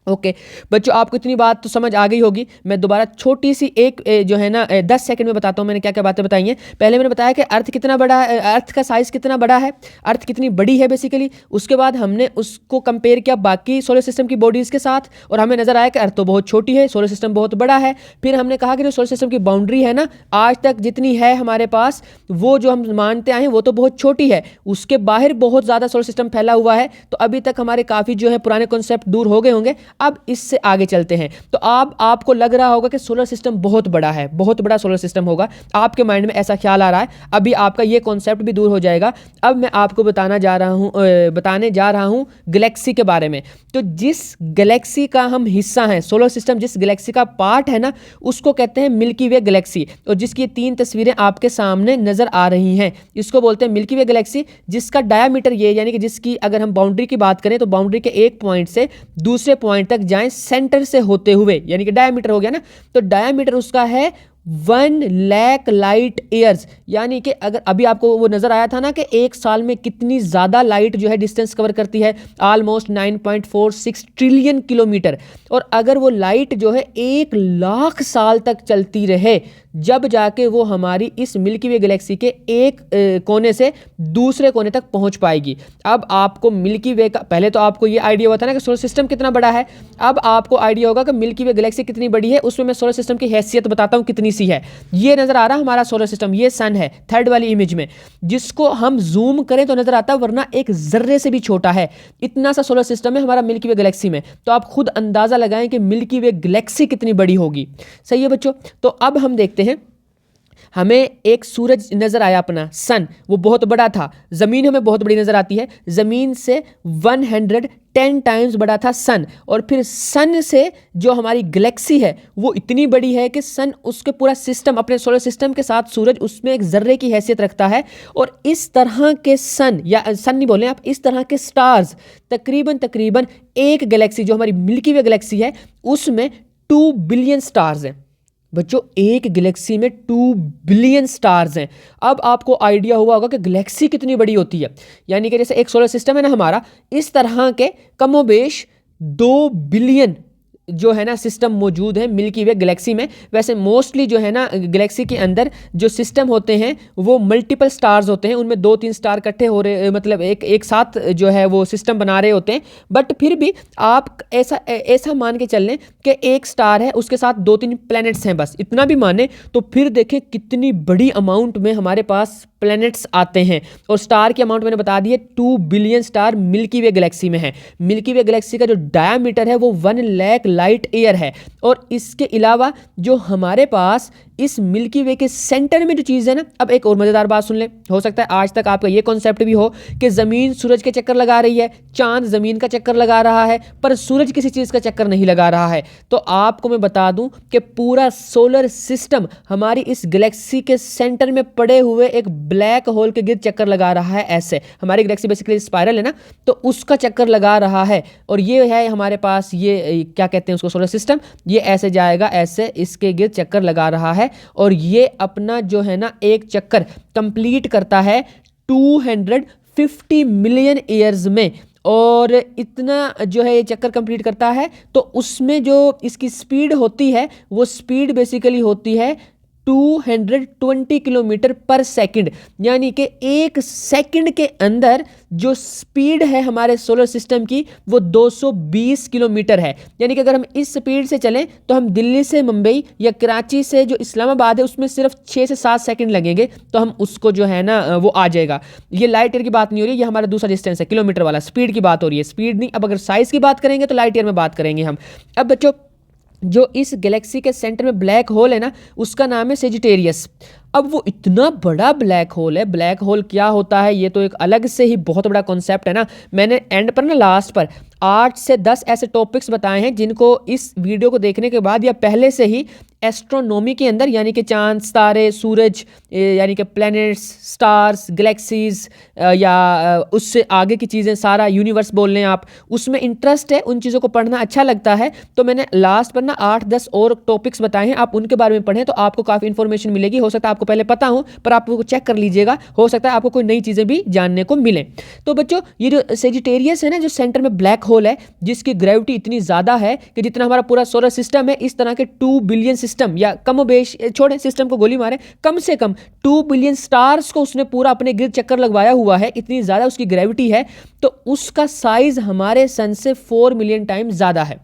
ओके बच्चों, आपको इतनी बात तो समझ आ गई होगी। मैं दोबारा छोटी सी एक जो है ना 10 सेकंड में बताता हूँ मैंने क्या क्या बातें बताई हैं। पहले मैंने बताया कि अर्थ कितना बड़ा है, अर्थ का साइज़ कितना बड़ा है, अर्थ कितनी बड़ी है बेसिकली। उसके बाद हमने उसको कंपेयर किया बाकी सोलर सिस्टम की बॉडीज़ के साथ, और हमें नज़र आया कि अर्थ तो बहुत छोटी है, सोलर सिस्टम बहुत बड़ा है। फिर हमने कहा कि जो सोलर सिस्टम की बाउंड्री है ना, आज तक जितनी है हमारे पास, वो जो हम मानते आए हैं वो तो बहुत छोटी है, उसके बाहर बहुत ज़्यादा सोलर सिस्टम फैला हुआ है। तो अभी तक हमारे काफ़ी जो है पुराने कॉन्सेप्ट दूर हो गए होंगे। अब इससे आगे चलते हैं, तो आपको लग रहा होगा कि सोलर सिस्टम बहुत बड़ा है, बहुत बड़ा सोलर सिस्टम होगा, आपके माइंड में ऐसा ख्याल आ रहा है। अभी आपका ये कॉन्सेप्ट भी दूर हो जाएगा। अब मैं आपको बताने जा रहा हूँ गैलेक्सी के बारे में। तो जिस गैलेक्सी का हम हिस्सा हैं, सोलर सिस्टम जिस गैलेक्सी का पार्ट है ना, उसको कहते हैं मिल्की वे गैलेक्सी। और जिसकी 3 तस्वीरें आपके सामने नजर आ रही हैं, इसको बोलते हैं मिल्की वे गैलेक्सी, जिसका डायामीटर ये, यानी कि जिसकी अगर हम बाउंड्री की बात करें तो बाउंड्री के एक पॉइंट से दूसरे पॉइंट तक जाएं सेंटर से होते हुए, यानी कि डायमीटर हो गया ना, तो डायमीटर उसका है 1 लाख लाइट ईयर्स। यानी कि अगर अभी आपको वो नजर आया था ना कि एक साल में कितनी ज़्यादा लाइट जो है डिस्टेंस कवर करती है, ऑलमोस्ट 9.46 ट्रिलियन किलोमीटर। और अगर वो लाइट जो है 1 लाख साल तक चलती रहे, जब जाके वो हमारी इस मिल्की वे गैलेक्सी के एक कोने से दूसरे कोने तक पहुंच पाएगी। अब आपको मिल्की वे का, पहले तो आपको ये आइडिया हुआ था ना कि सोलर सिस्टम कितना बड़ा है, अब आपको आइडिया होगा कि मिल्की वे गैलेक्सी कितनी बड़ी है। उसमें मैं सोलर सिस्टम की हैसियत बताता हूँ कितनी सी है। ये नजर आ रहा हमारा सोलर सिस्टम, ये सन है थर्ड वाली इमेज में, जिसको हम जूम करें तो नजर आता है, वरना एक जर्रे से भी छोटा है। इतना सा सोलर सिस्टम है हमारा मिल्की वे गैलेक्सी में। तो आप खुद अंदाजा लगाएं कि मिल्की वे गैलेक्सी कितनी बड़ी होगी। सही है बच्चों। तो अब हम देखते हैं, हमें एक सूरज नज़र आया अपना सन, वो बहुत बड़ा था। ज़मीन हमें बहुत बड़ी नज़र आती है, ज़मीन से 110 टाइम्स बड़ा था सन। और फिर सन से जो हमारी गैलेक्सी है वो इतनी बड़ी है कि सन, उसके पूरा सिस्टम, अपने सोलर सिस्टम के साथ सूरज उसमें एक जर्रे की हैसियत रखता है। और इस तरह के सन, या सन नहीं बोलें आप, इस तरह के स्टार्स तकरीबन एक गैलेक्सी जो हमारी मिल्की वे गैलेक्सी है उसमें 2 बिलियन स्टार्स हैं। बच्चों एक गैलेक्सी में 2 बिलियन स्टार्स हैं। अब आपको आइडिया हुआ होगा कि गैलेक्सी कितनी बड़ी होती है। यानी कि जैसे एक सोलर सिस्टम है ना हमारा, इस तरह के कमोबेश 2 बिलियन जो है ना सिस्टम मौजूद है मिल्की वे गैलेक्सी में। वैसे मोस्टली जो है ना गैलेक्सी के अंदर जो सिस्टम होते हैं वो मल्टीपल स्टार्स होते हैं, उनमें 2-3 स्टार इकट्ठे हो रहे, मतलब एक साथ जो है वो सिस्टम बना रहे होते हैं। बट फिर भी आप ऐसा मान के चल लें कि एक स्टार है, उसके साथ 2-3 प्लैनेट्स हैं, बस इतना भी माने तो फिर देखें कितनी बड़ी अमाउंट में हमारे पास प्लैनेट्स आते हैं। और स्टार की अमाउंट मैंने बता दी है, 2 बिलियन स्टार मिल्की वे गैलेक्सी में है। मिल्की वे गैलेक्सी का जो डायमीटर है वो 1 लाख लाइट ईयर है। और इसके अलावा जो हमारे पास इस मिल्की वे के सेंटर में जो चीज़ है ना, अब एक और मज़ेदार बात सुन ले, हो सकता है आज तक आपका ये कॉन्सेप्ट भी हो कि ज़मीन सूरज के चक्कर लगा रही है, चांद ज़मीन का चक्कर लगा रहा है, पर सूरज किसी चीज़ का चक्कर नहीं लगा रहा है। तो आपको मैं बता दूं कि पूरा सोलर सिस्टम हमारी इस गैलेक्सी के सेंटर में पड़े हुए एक ब्लैक होल के गिर्द चक्कर लगा रहा है। ऐसे हमारी गैलेक्सी बेसिकली स्पाइरल है ना, तो उसका चक्कर लगा रहा है। और ये है हमारे पास, ये क्या कहते हैं उसको, सोलर सिस्टम। ये ऐसे जाएगा, ऐसे इसके गिर्द चक्कर लगा रहा है, और ये अपना जो है ना एक चक्कर कंप्लीट करता है 250 मिलियन ईयर्स में। और इतना जो है ये चक्कर कंप्लीट करता है, तो उसमें जो इसकी स्पीड होती है वो स्पीड बेसिकली होती है 220 किलोमीटर पर सेकंड। यानी कि एक सेकंड के अंदर जो स्पीड है हमारे सोलर सिस्टम की वो 220 किलोमीटर है। यानी कि अगर हम इस स्पीड से चलें तो हम दिल्ली से मुंबई या कराची से जो इस्लामाबाद है उसमें सिर्फ 6 से 7 सेकंड लगेंगे, तो हम उसको जो है ना वो आ जाएगा। ये लाइट ईयर की बात नहीं हो रही, ये हमारा दूसरा डिस्टेंस है, किलोमीटर वाला। स्पीड की बात हो रही है, स्पीड नहीं। अब अगर साइज की बात करेंगे तो लाइट ईयर में बात करेंगे हम। अब बच्चों, जो इस गैलेक्सी के सेंटर में ब्लैक होल है ना, उसका नाम है सेजिटेरियस। अब वो इतना बड़ा ब्लैक होल है। ब्लैक होल क्या होता है ये तो एक अलग से ही बहुत बड़ा कॉन्सेप्ट है ना। मैंने एंड पर ना, लास्ट पर 8 से 10 ऐसे टॉपिक्स बताए हैं जिनको इस वीडियो को देखने के बाद या पहले से ही एस्ट्रोनॉमी के अंदर, यानी कि चांद, तारे, सूरज, यानी कि प्लैनेट्स, स्टार्स, गैलेक्सीज, या उससे आगे की चीज़ें, सारा यूनिवर्स बोल लें आप, उसमें इंटरेस्ट है, उन चीज़ों को पढ़ना अच्छा लगता है। तो मैंने लास्ट पर ना 8-10 और टॉपिक्स बताए हैं, आप उनके बारे में पढ़ें तो आपको काफ़ी इन्फॉर्मेशन मिलेगी। हो सकता है आपको पहले पता हो, पर आप वो चेक कर लीजिएगा, हो सकता है आपको कोई नई चीज़ें भी जानने को मिलें। तो बच्चों, ये जो सेजिटेरियस है ना, जो सेंटर में ब्लैक होल है, जिसकी ग्रेविटी इतनी ज़्यादा है कि जितना हमारा पूरा सोलर सिस्टम है, इस तरह के 2 बिलियन सिस्टम, या कम बेश, छोड़े सिस्टम को गोली मारे, कम से कम 2 बिलियन स्टार्स को उसने पूरा अपने गिर्द चक्कर लगवाया हुआ है। इतनी ज़्यादा उसकी ग्रेविटी है, तो उसका साइज हमारे सन से 4 मिलियन टाइम ज़्यादा है।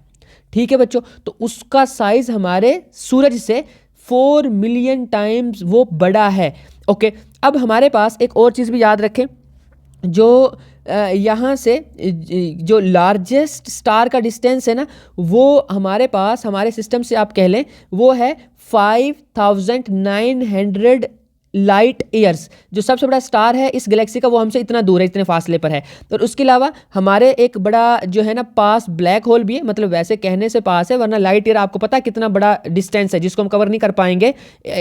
ठीक है बच्चों, तो उसका साइज हमारे सूरज से 4 मिलियन टाइम्स वो बड़ा है। ओके, अब हमारे पास एक और चीज़ भी याद रखें, जो यहाँ से जो लार्जेस्ट स्टार का डिस्टेंस है ना, वो हमारे पास, हमारे सिस्टम से आप कह लें, वो है 5900 लाइट ईयर्स। जो सबसे बड़ा स्टार है इस गैलेक्सी का, वो हमसे इतना दूर है, इतने फासले पर है। और उसके अलावा हमारे एक बड़ा जो है ना पास ब्लैक होल भी है, मतलब वैसे कहने से पास है, वरना लाइट ईयर आपको पता है कितना बड़ा डिस्टेंस है जिसको हम कवर नहीं कर पाएंगे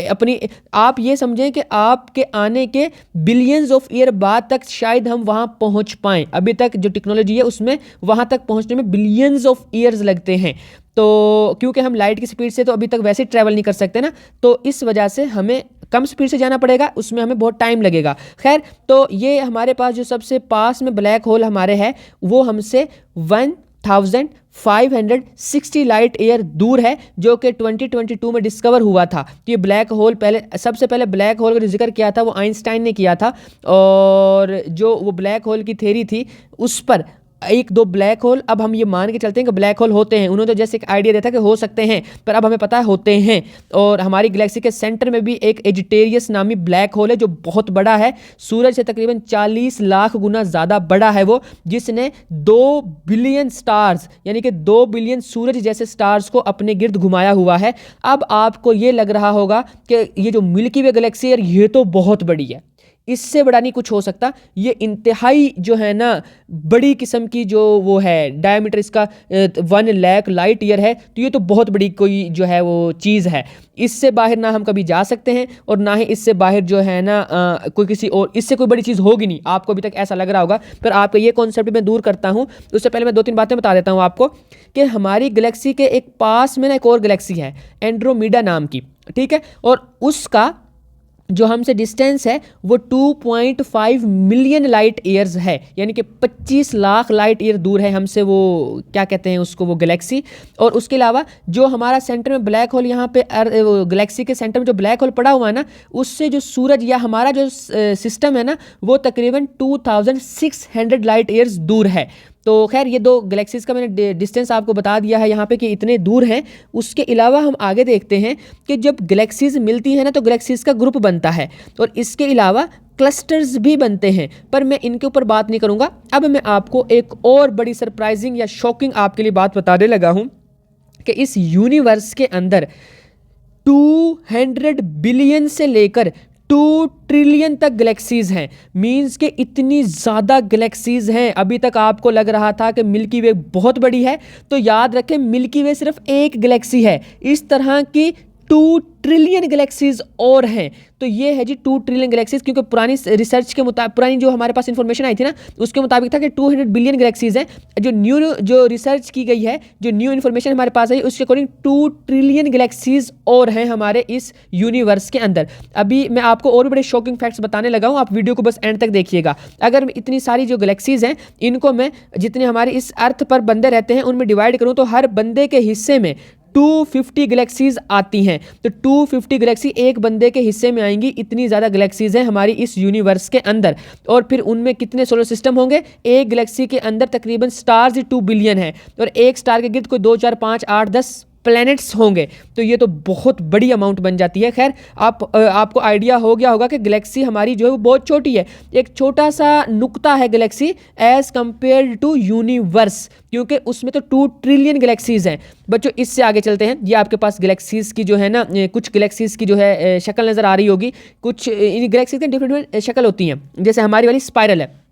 अपनी। आप ये समझें कि आपके आने के बिलियंस ऑफ ईयर बाद तक शायद हम वहाँ पहुँच पाएँ। अभी तक जो टेक्नोलॉजी है उसमें वहाँ तक पहुँचने में बिलियंस ऑफ ईयर्स लगते हैं। तो क्योंकि हम लाइट की स्पीड से तो अभी तक वैसे ही ट्रैवल नहीं कर सकते ना, तो इस वजह से हमें कम स्पीड से जाना पड़ेगा, उसमें हमें बहुत टाइम लगेगा। खैर, तो ये हमारे पास जो सबसे पास में ब्लैक होल हमारे है, वो हमसे 1560 लाइट ईयर दूर है, जो कि 2022 में डिस्कवर हुआ था। तो ये ब्लैक होल पहले, सबसे पहले ब्लैक होल का जो जिक्र किया था वो आइंस्टाइन ने किया था, और जो वो ब्लैक होल की थ्योरी थी उस पर 1-2 ब्लैक होल, अब हम ये मान के चलते हैं कि ब्लैक होल होते हैं। उन्होंने तो जैसे एक आइडिया दिया था कि हो सकते हैं, पर अब हमें पता है होते हैं। और हमारी गैलेक्सी के सेंटर में भी एक एजिटेरियस नामी ब्लैक होल है, जो बहुत बड़ा है, सूरज से तकरीबन 40 लाख गुना ज़्यादा बड़ा है वो, जिसने 2 बिलियन स्टार्स, यानी कि 2 बिलियन सूरज जैसे स्टार्स को अपने गिर्द घुमाया हुआ है। अब आपको ये लग रहा होगा कि ये जो मिल्की वे गैलेक्सी है ये तो बहुत बड़ी है, इससे बड़ा नहीं कुछ हो सकता। ये इंतहाई जो है ना बड़ी किस्म की जो वो है, डायमीटर इसका 1 लाख लाइट ईयर है, तो ये तो बहुत बड़ी कोई जो है वो चीज़ है। इससे बाहर ना हम कभी जा सकते हैं, और ना ही इससे बाहर जो है ना कोई किसी और, इससे कोई बड़ी चीज़ होगी नहीं। आपको अभी तक ऐसा लग रहा होगा, पर आपका ये कॉन्सेप्ट मैं दूर करता हूँ। उससे पहले मैं 2-3 बातें बता देता हूँ आपको, कि हमारी गैलेक्सी के एक पास में ना एक और गैलेक्सी है एंड्रोमेडा नाम की, ठीक है, और उसका जो हमसे डिस्टेंस है वो 2.5 मिलियन लाइट ईयर्स है, यानी कि 25 लाख लाइट ईयर दूर है हमसे वो, क्या कहते हैं उसको, वो गैलेक्सी। और उसके अलावा जो हमारा सेंटर में ब्लैक होल, यहाँ पे गैलेक्सी के सेंटर में जो ब्लैक होल पड़ा हुआ है ना, उससे जो सूरज या हमारा जो सिस्टम है ना, वो तकरीबन 2600 लाइट ईयर्स दूर है। तो खैर, ये 2 गैलेक्सीज का मैंने डिस्टेंस आपको बता दिया है यहाँ पे कि इतने दूर हैं। उसके अलावा हम आगे देखते हैं कि जब गैलेक्सीज मिलती हैं ना, तो गैलेक्सीज का ग्रुप बनता है, और इसके अलावा क्लस्टर्स भी बनते हैं, पर मैं इनके ऊपर बात नहीं करूँगा। अब मैं आपको एक और बड़ी सरप्राइजिंग या शॉकिंग आपके लिए बात बताने लगा हूँ, कि इस यूनिवर्स के अंदर 200 बिलियन से लेकर 2 ट्रिलियन तक गैलेक्सीज हैं। मींस के इतनी ज़्यादा गैलेक्सीज हैं। अभी तक आपको लग रहा था कि मिल्की वे बहुत बड़ी है, तो याद रखें मिल्की वे सिर्फ एक गैलेक्सी है। इस तरह की 2 ट्रिलियन गैलेक्सीज और हैं। तो ये है जी 2 ट्रिलियन गैलेक्सीज, क्योंकि पुरानी रिसर्च के मुताबिक, पुरानी जो हमारे पास इंफॉर्मेशन आई थी ना, उसके मुताबिक था कि 200 बिलियन गैलेक्सीज हैं। जो रिसर्च की गई है, जो न्यू इन्फॉर्मेशन हमारे पास आई, उसके अकॉर्डिंग 2 ट्रिलियन गैलेक्सीज और हैं हमारे इस यूनिवर्स के अंदर। अभी मैं आपको और भी बड़े शॉकिंग फैक्ट्स बताने लगा हूँ, आप वीडियो को बस एंड तक देखिएगा। अगर इतनी सारी जो गैलेक्सीज हैं, इनको मैं जितने हमारे इस अर्थ पर बंदे रहते हैं उनमें डिवाइड करूँ, तो हर बंदे के हिस्से में 250 गैलेक्सीज आती हैं। तो 250 गैलेक्सी एक बंदे के हिस्से में आएंगी। इतनी ज़्यादा गैलेक्सीज हैं हमारी इस यूनिवर्स के अंदर। और फिर उनमें कितने सोलर सिस्टम होंगे? एक गैलेक्सी के अंदर तकरीबन स्टार्स ही 2 बिलियन है, और एक स्टार के गिर्द कोई 2, 4, 5, 8, 10 प्लैनेट्स होंगे। तो ये तो बहुत बड़ी अमाउंट बन जाती है। खैर, आपको आइडिया हो गया होगा कि गैलेक्सी हमारी जो है वो बहुत छोटी है, एक छोटा सा नुक्ता है galaxy as compare to universe, क्योंकि उसमें तो 2 ट्रिलियन गैलेक्सीज हैं। बच्चों, इससे आगे चलते हैं। ये आपके पास गैलेक्सीज की जो है ना, कुछ गैलेक्सीज की जो है शक्ल नज़र आ रही होगी। कुछ इन गैलेक्सीज की डिफरेंट शक्ल होती हैं, जैसे हमारी वाली स्पाइरल है।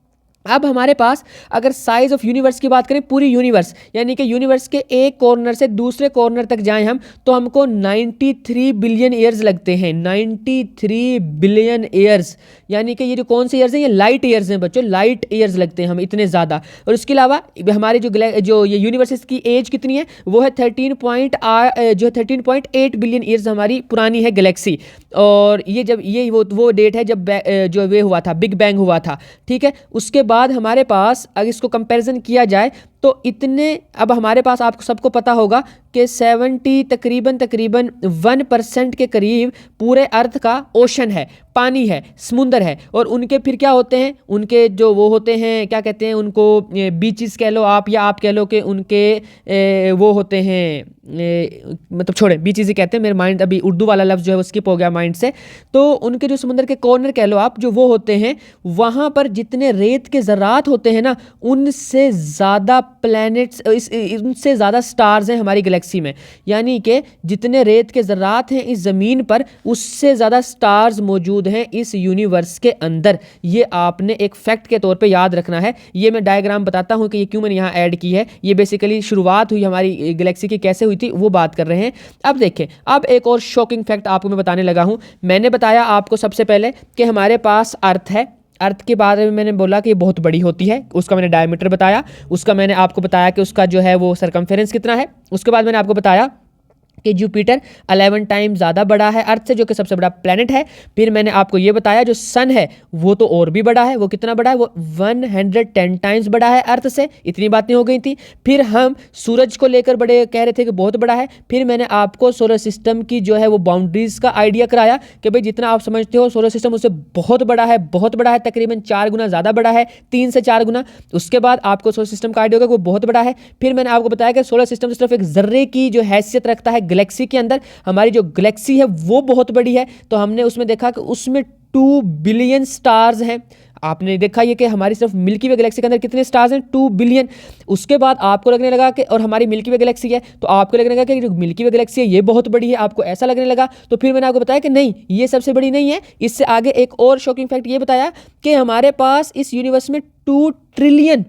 अब हमारे पास अगर साइज ऑफ यूनिवर्स की बात करें, पूरी यूनिवर्स, यानी कि यूनिवर्स के एक कॉर्नर से दूसरे कॉर्नर तक जाएं हम, तो हमको 93 बिलियन ईयर्स लगते हैं। 93 बिलियन ईयर्स, यानी कि ये जो कौन से ईयर्स हैं? ये लाइट ईयर्स हैं बच्चों, लाइट ईयर्स लगते हैं हम इतने ज़्यादा। और उसके अलावा हमारे जो ये यूनिवर्स की एज कितनी है? वो है 13.8 बिलियन ईयर्स हमारी पुरानी है गैलेक्सी। और ये जब ये वो डेट है जब जो वे हुआ था, बिग बैंग हुआ था, ठीक है। उसके बाद हमारे पास अगर इसको कंपैरिजन किया जाए तो इतने, अब हमारे पास आपको सबको पता होगा कि 70 तकरीबन 1% के करीब पूरे अर्थ का ओशन है, पानी है, समुंदर है। और उनके फिर क्या होते हैं? उनके जो वो होते हैं, क्या कहते हैं उनको, बीचेस कह लो आप, या आप कह लो कि उनके वो होते हैं, मतलब छोड़े, बीचेस ही कहते हैं। मेरे माइंड अभी उर्दू वाला लफ्ज़ जो है वो स्किप हो गया माइंड से। तो उनके जो समुंदर के कॉर्नर कह लो आप, जो वो होते हैं, वहाँ पर जितने रेत के ज़रात होते हैं ना, उनसे ज़्यादा प्लैनेट्स, उनसे ज़्यादा स्टार्स हैं हमारी गैलेक्सी में। यानी कि जितने रेत के ज़रात हैं इस ज़मीन पर, उससे ज़्यादा स्टार्स मौजूद हैं इस यूनिवर्स के अंदर। ये आपने एक फैक्ट के तौर पे याद रखना है। ये मैं डायग्राम बताता हूँ कि ये क्यों मैंने यहाँ ऐड की है। ये बेसिकली शुरुआत हुई हमारी गैलेक्सी की, कैसे हुई थी वो बात कर रहे हैं। अब देखें, अब एक और शॉकिंग फैक्ट आपको मैं बताने लगा हूँ। मैंने बताया आपको सबसे पहले कि हमारे पास अर्थ है। अर्थ के बारे में मैंने बोला कि ये बहुत बड़ी होती है, उसका मैंने डायमीटर बताया। उसका मैंने आपको बताया कि उसका जो है वो सरकमफेरेंस कितना है। उसके बाद मैंने आपको बताया कि जुपिटर 11 टाइम ज़्यादा बड़ा है अर्थ से, जो कि सबसे बड़ा प्लैनेट है। फिर मैंने आपको ये बताया जो सन है वो तो और भी बड़ा है। वो कितना बड़ा है? वो 110 टाइम्स बड़ा है अर्थ से। इतनी बातें हो गई थी। फिर हम सूरज को लेकर बड़े कह रहे थे कि बहुत बड़ा है। फिर मैंने आपको सोलर सिस्टम की जो है वो बाउंड्रीज का आइडिया कराया कि भाई जितना आप समझते हो सोलर सिस्टम उससे बहुत बड़ा है, बहुत बड़ा है, तकरीबन 4 गुना ज़्यादा बड़ा है, 3 से 4 गुना। उसके बाद आपको सोलर सिस्टम का आइडिया होगा कि वो बहुत बड़ा है। फिर मैंने आपको बताया कि सोलर सिस्टम सिर्फ एक जर्रे की जो हैसियत रखता है गैलेक्सी के अंदर। हमारी जो गैलेक्सी है वो बहुत बड़ी है। तो हमने उसमें देखा कि उसमें 2 बिलियन स्टार्स हैं। आपने देखा ये कि हमारी सिर्फ मिल्की वे गैलेक्सी के अंदर कितने स्टार्स हैं? 2 बिलियन। उसके बाद आपको लगने लगा कि, और हमारी मिल्की वे गैलेक्सी है, तो आपको लगने लगा कि जो मिल्की वे गैलेक्सी है ये बहुत बड़ी है, आपको ऐसा लगने लगा। तो फिर मैंने आपको बताया कि नहीं, ये सबसे बड़ी नहीं है। इससे आगे एक और शॉकिंग फैक्ट ये बताया कि हमारे पास इस यूनिवर्स में 2 ट्रिलियन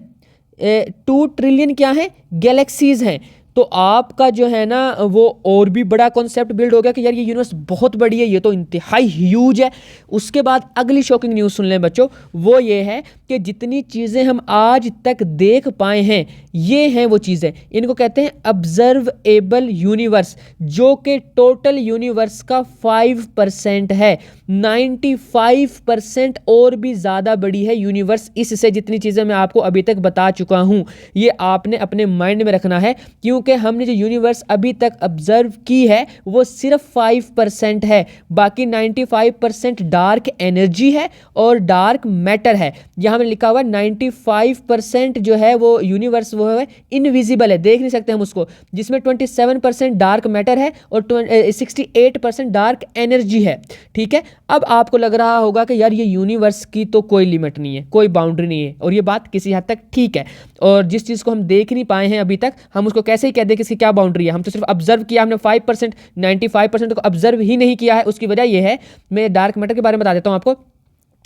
क्या है? गैलेक्सीज हैं। तो आपका जो है ना वो और भी बड़ा कॉन्सेप्ट बिल्ड हो गया कि यार ये यूनिवर्स बहुत बड़ी है, ये तो इंतहाई ह्यूज है। उसके बाद अगली शॉकिंग न्यूज़ सुन लें बच्चों, वो ये है कि जितनी चीज़ें हम आज तक देख पाए हैं, ये हैं वो चीज़ें, इनको कहते हैं ऑब्जर्वेबल यूनिवर्स, जो कि टोटल यूनिवर्स का 5% है। 95% और भी ज़्यादा बड़ी है यूनिवर्स इससे, जितनी चीज़ें मैं आपको अभी तक बता चुका हूँ। ये आपने अपने माइंड में रखना है, क्योंकि हमने जो यूनिवर्स अभी तक ऑब्जर्व की है वो सिर्फ 5% है। बाकी 95% डार्क एनर्जी है और डार्क मैटर है। यहाँ में लिखा हुआ 95% जो है वो यूनिवर्स वो है इनविजिबल है, देख नहीं सकते हम उसको, जिसमें 27% डार्क मैटर है और 68% डार्क एनर्जी है। ठीक है, अब आपको लग रहा होगा कि यार ये यूनिवर्स की तो कोई लिमिट नहीं है, कोई बाउंड्री नहीं है, और ये बात किसी हद तक ठीक है। और जिस चीज़ को हम देख नहीं पाए हैं अभी तक, हम उसको कैसे ही कह दे कि इसकी क्या बाउंड्री है, हम तो सिर्फ ऑब्जर्व किया हमने 5%, 95% को ऑब्जर्व ही नहीं किया है। उसकी वजह यह है, मैं डार्क मैटर के बारे में बता देता हूँ आपको।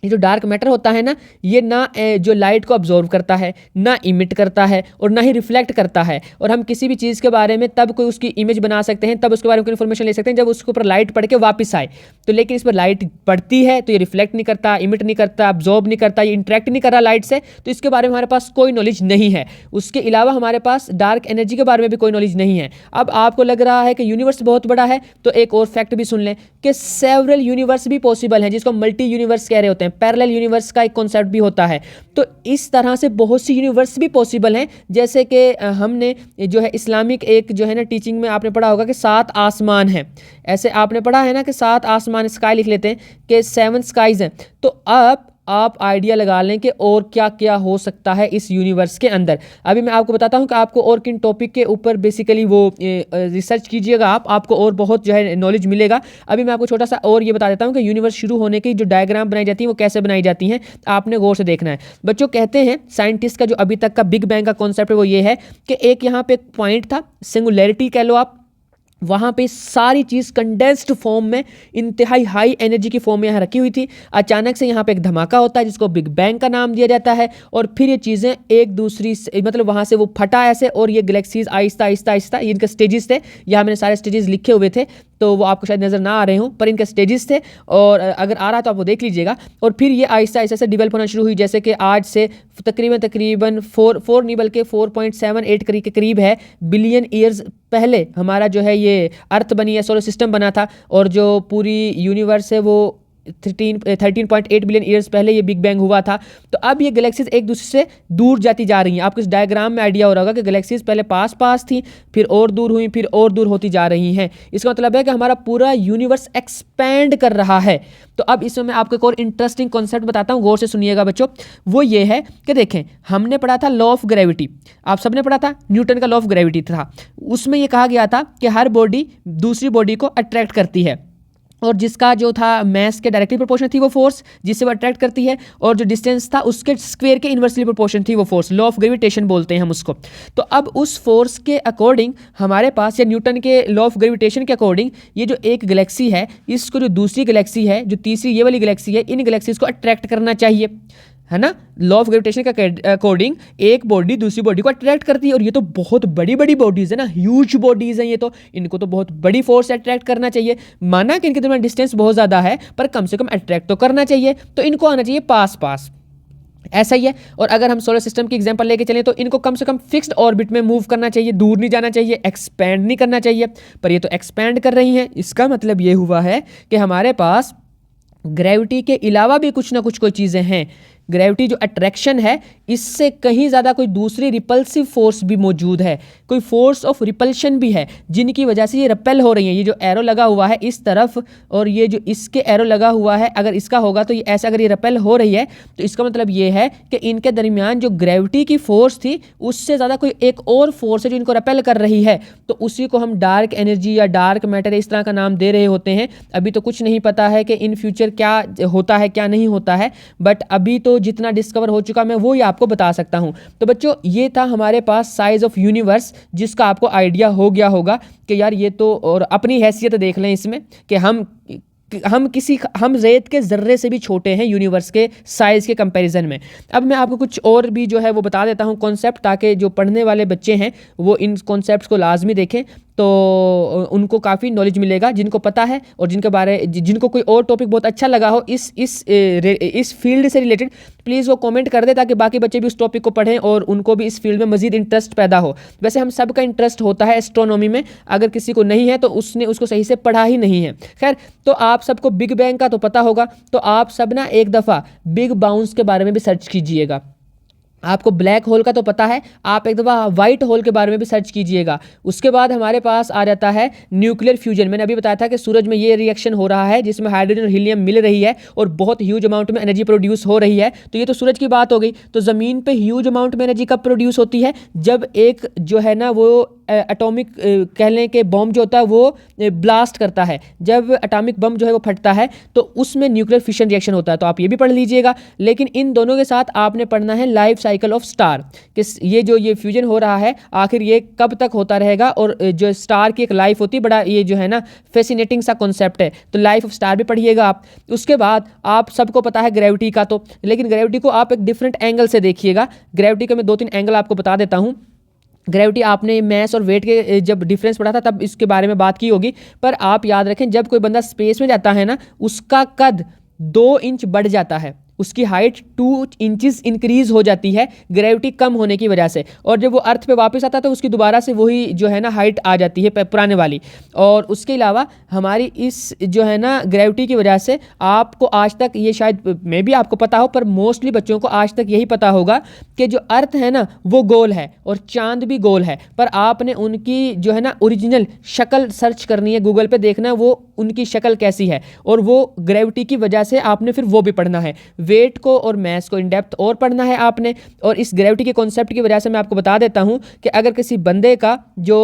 ये जो डार्क मैटर होता है ना, ये ना जो लाइट को अब्जॉर्व करता है, ना इमिट करता है, और ना ही रिफ्लेक्ट करता है। और हम किसी भी चीज़ के बारे में तब कोई उसकी इमेज बना सकते हैं, तब उसके बारे में कोई इन्फॉर्मेशन ले सकते हैं जब उसके ऊपर लाइट पड़ के वापस आए। तो लेकिन इस पर लाइट पड़ती है तो ये रिफ्लेक्ट नहीं करता, इमिट नहीं करता, अब्जॉर्ब नहीं करता, ये इंटरेक्ट नहीं कर रहा लाइट से, तो इसके बारे में हमारे पास कोई नॉलेज नहीं है। उसके अलावा हमारे पास डार्क एनर्जी के बारे में भी कोई नॉलेज नहीं है। अब आपको लग रहा है कि यूनिवर्स बहुत बड़ा है, तो एक और फैक्ट भी सुन लें कि सेवरल यूनिवर्स भी पॉसिबल हैं, जिसको मल्टी यूनिवर्स कह रहे होते हैं। पैरेलल यूनिवर्स का एक कॉन्सेप्ट भी होता है। तो इस तरह से बहुत सी यूनिवर्स भी पॉसिबल हैं। जैसे कि हमने जो है इस्लामिक एक जो है ना टीचिंग में आपने पढ़ा होगा कि 7 आसमान हैं। ऐसे आपने पढ़ा है ना कि 7 आसमान, स्काई लिख लेते हैं कि 7 स्काइज हैं। तो अब आप आइडिया लगा लें कि और क्या क्या हो सकता है इस यूनिवर्स के अंदर। अभी मैं आपको बताता हूं कि आपको और किन टॉपिक के ऊपर बेसिकली वो रिसर्च कीजिएगा आपको और बहुत जो है नॉलेज मिलेगा। अभी मैं आपको छोटा सा और ये बता देता हूं कि यूनिवर्स शुरू होने की जो डायग्राम बनाई जाती है वो कैसे बनाई जाती हैं, आपने गौर से देखना है। बच्चों, कहते हैं साइंटिस्ट का जो अभी तक का बिग बैंग का कॉन्सेप्ट है वो ये है कि एक यहाँ पे एक पॉइंट था, सिंगुलैरिटी कह लो आप, वहाँ पे सारी चीज़ कंडेंस्ड फॉर्म में इंतहाई हाई एनर्जी की फॉर्म में यहाँ रखी हुई थी। अचानक से यहाँ पे एक धमाका होता है जिसको बिग बैंग का नाम दिया जाता है, और फिर ये चीज़ें एक दूसरी मतलब वहाँ से वो फटा ऐसे, और ये गैलेक्सीज आहिस्ता आहिस्ता आहिस्ता, इनके स्टेजेस थे, यहाँ मैंने सारे स्टेजेस लिखे हुए थे तो वो आपको शायद नज़र ना आ रहे हों, पर इनके स्टेजेस थे, और अगर आ रहा है तो आप वो देख लीजिएगा। और फिर ये आहिस्ता आहिस्ता से डेवलप होना शुरू हुई, जैसे कि आज से तकरीबन 4 नहीं बल्कि 4.78 के करीब है बिलियन ईयर्स पहले हमारा जो है ये अर्थ बनी है, सोलर सिस्टम बना था, और जो पूरी यूनिवर्स है वो 13.8 बिलियन ईयर्स पहले ये बिग बैंग हुआ था। तो अब ये गैलेक्सीज एक दूसरे से दूर जाती जा रही हैं। आपको इस डायग्राम में आइडिया हो रहा होगा कि गैलेक्सीज पहले पास पास थी, फिर और दूर हुई, फिर और दूर होती जा रही हैं। इसका मतलब है कि हमारा पूरा यूनिवर्स एक्सपैंड कर रहा है। तो अब इसमें मैं आपको एक और इंटरेस्टिंग कॉन्सेप्ट बताता हूँ, गौर से सुनिएगा बच्चों। वो ये है कि देखें, हमने पढ़ा था लॉ ऑफ ग्रेविटी, आप सबने पढ़ा था, न्यूटन का लॉ ऑफ ग्रेविटी था। उसमें ये कहा गया था कि हर बॉडी दूसरी बॉडी को अट्रैक्ट करती है, और जिसका जो था मैस के डायरेक्टली प्रोपोर्शन थी वो फोर्स जिससे वो अट्रैक्ट करती है, और जो डिस्टेंस था उसके स्क्वायर के इन्वर्सली प्रोपोर्शन थी वो फोर्स। लॉ ऑफ ग्रेविटेशन बोलते हैं हम उसको। तो अब उस फोर्स के अकॉर्डिंग हमारे पास, या न्यूटन के लॉ ऑफ ग्रेविटेशन के अकॉर्डिंग, ये जो एक गैलेक्सी है इसको जो दूसरी गैलेक्सी है, जो तीसरी ये वाली गैलेक्सी है, इन गैलेक्सीज को अट्रैक्ट करना चाहिए, है ना। लॉ ऑफ ग्रेविटेशन के अकॉर्डिंग एक बॉडी दूसरी बॉडी को अट्रैक्ट करती है, और ये तो बहुत बड़ी बड़ी बॉडीज़ है ना, ह्यूज बॉडीज़ हैं ये, तो इनको तो बहुत बड़ी फोर्स से अट्रैक्ट करना चाहिए। माना कि इनके दरमियान डिस्टेंस बहुत ज़्यादा है, पर कम से कम अट्रैक्ट तो करना चाहिए, तो इनको आना चाहिए पास पास। ऐसा ही है। और अगर हम सोलर सिस्टम की एग्जांपल लेके चलें तो इनको कम से कम फिक्स्ड ऑर्बिट में मूव करना चाहिए, दूर नहीं जाना चाहिए, एक्सपैंड नहीं करना चाहिए। पर ये तो एक्सपैंड कर रही हैं। इसका मतलब ये हुआ है कि हमारे पास ग्रेविटी के अलावा भी कुछ ना कुछ कोई चीज़ें हैं। ग्रेविटी जो अट्रैक्शन है, इससे कहीं ज़्यादा कोई दूसरी रिपल्सिव फोर्स भी मौजूद है, कोई फोर्स ऑफ रिपल्शन भी है, जिनकी वजह से ये रिपेल हो रही है। ये जो एरो लगा हुआ है इस तरफ, और ये जो इसके एरो लगा हुआ है, अगर इसका होगा तो ये ऐसा, अगर ये रिपेल हो रही है तो इसका मतलब ये है कि इनके दरमियान जो ग्रेविटी की फोर्स थी उससे ज़्यादा कोई एक और फोर्स है जो इनको रिपेल कर रही है। तो उसी को हम डार्क एनर्जी या डार्क मैटर इस तरह का नाम दे रहे होते हैं। अभी तो कुछ नहीं पता है कि इन फ्यूचर क्या होता है क्या नहीं होता है, बट अभी तो जितना डिस्कवर हो चुका मैं वो ही आपको बता सकता हूं। तो बच्चों, ये था हमारे पास साइज ऑफ यूनिवर्स, जिसका आपको आइडिया हो गया होगा कि यार ये तो, और अपनी हैसियत देख लें इसमें कि हम रेत के ज़र्रे से भी छोटे हैं यूनिवर्स के साइज़ के कंपैरिजन में। अब मैं आपको कुछ और भी जो है वो बता देता हूं कॉन्सेप्ट, ताकि जो पढ़ने वाले बच्चे हैं वो इन कॉन्सेप्ट्स को लाजमी देखें, तो उनको काफ़ी नॉलेज मिलेगा। जिनको पता है और जिनको कोई और टॉपिक बहुत अच्छा लगा हो इस फील्ड से रिलेटेड, प्लीज़ वो कमेंट कर दे, ताकि बाकी बच्चे भी उस टॉपिक को पढ़ें और उनको भी इस फील्ड में मज़ीद इंटरेस्ट पैदा हो। वैसे हम सबका इंटरेस्ट होता है एस्ट्रोनॉमी में, अगर किसी को नहीं है तो उसने उसको सही से पढ़ा ही नहीं है। खैर, तो आप सबको बिग बैंग का तो पता होगा, तो आप सब ना एक दफ़ा बिग बाउंस के बारे में भी सर्च कीजिएगा। आपको ब्लैक होल का तो पता है, आप एक दफ़ा वाइट होल के बारे में भी सर्च कीजिएगा। उसके बाद हमारे पास आ जाता है न्यूक्लियर फ्यूजन। मैंने अभी बताया था कि सूरज में ये रिएक्शन हो रहा है जिसमें हाइड्रोजन और हीलियम मिल रही है और बहुत ह्यूज अमाउंट में एनर्जी प्रोड्यूस हो रही है। तो ये तो सूरज की बात हो गई। तो ज़मीन पे ह्यूज अमाउंट में एनर्जी कब प्रोड्यूस होती है? जब एक जो है ना वो एटॉमिक कह लें कि बॉम्ब जो होता है वो ब्लास्ट करता है। जब एटॉमिक बम जो है वो फटता है तो उसमें न्यूक्लियर फिशन रिएक्शन होता है, तो आप ये भी पढ़ लीजिएगा। लेकिन इन दोनों के साथ आपने पढ़ना है लाइफ साइकिल ऑफ स्टार, कि ये फ्यूजन हो रहा है आखिर ये कब तक होता रहेगा, और जो स्टार की एक लाइफ होती है, बड़ा ये जो है ना फैसिनेटिंग सा कॉन्सेप्ट है। तो लाइफ ऑफ स्टार भी पढ़िएगा आप। उसके बाद आप सबको पता है ग्रेविटी का, तो लेकिन ग्रेविटी को आप एक डिफरेंट एंगल से देखिएगा। ग्रेविटी का मैं 2-3 एंगल आपको बता देता हूँ। ग्रेविटी आपने मैस और वेट के जब डिफरेंस पढ़ा था तब इसके बारे में बात की होगी, पर आप याद रखें जब कोई बंदा स्पेस में जाता है ना, उसका कद 2 इंच बढ़ जाता है, उसकी हाइट 2 इंचेस इंक्रीज हो जाती है ग्रेविटी कम होने की वजह से। और जब वो अर्थ पे वापस आता है तो उसकी दोबारा से वही जो है ना हाइट आ जाती है पुराने वाली। और उसके अलावा हमारी इस जो है ना ग्रेविटी की वजह से आपको आज तक ये शायद मे भी आपको पता हो, पर मोस्टली बच्चों को आज तक यही पता होगा कि जो अर्थ है ना वो गोल है और चांद भी गोल है, पर आपने उनकी जो है ना ओरिजिनल शक्ल सर्च करनी है, गूगल पे देखना है वो उनकी शक्ल कैसी है, और वो ग्रेविटी की वजह से आपने फिर वो भी पढ़ना है। वेट को और मैस को इन डेप्थ और पढ़ना है आपने। और इस ग्रेविटी के कॉन्सेप्ट की वजह से मैं आपको बता देता हूं कि अगर किसी बंदे का जो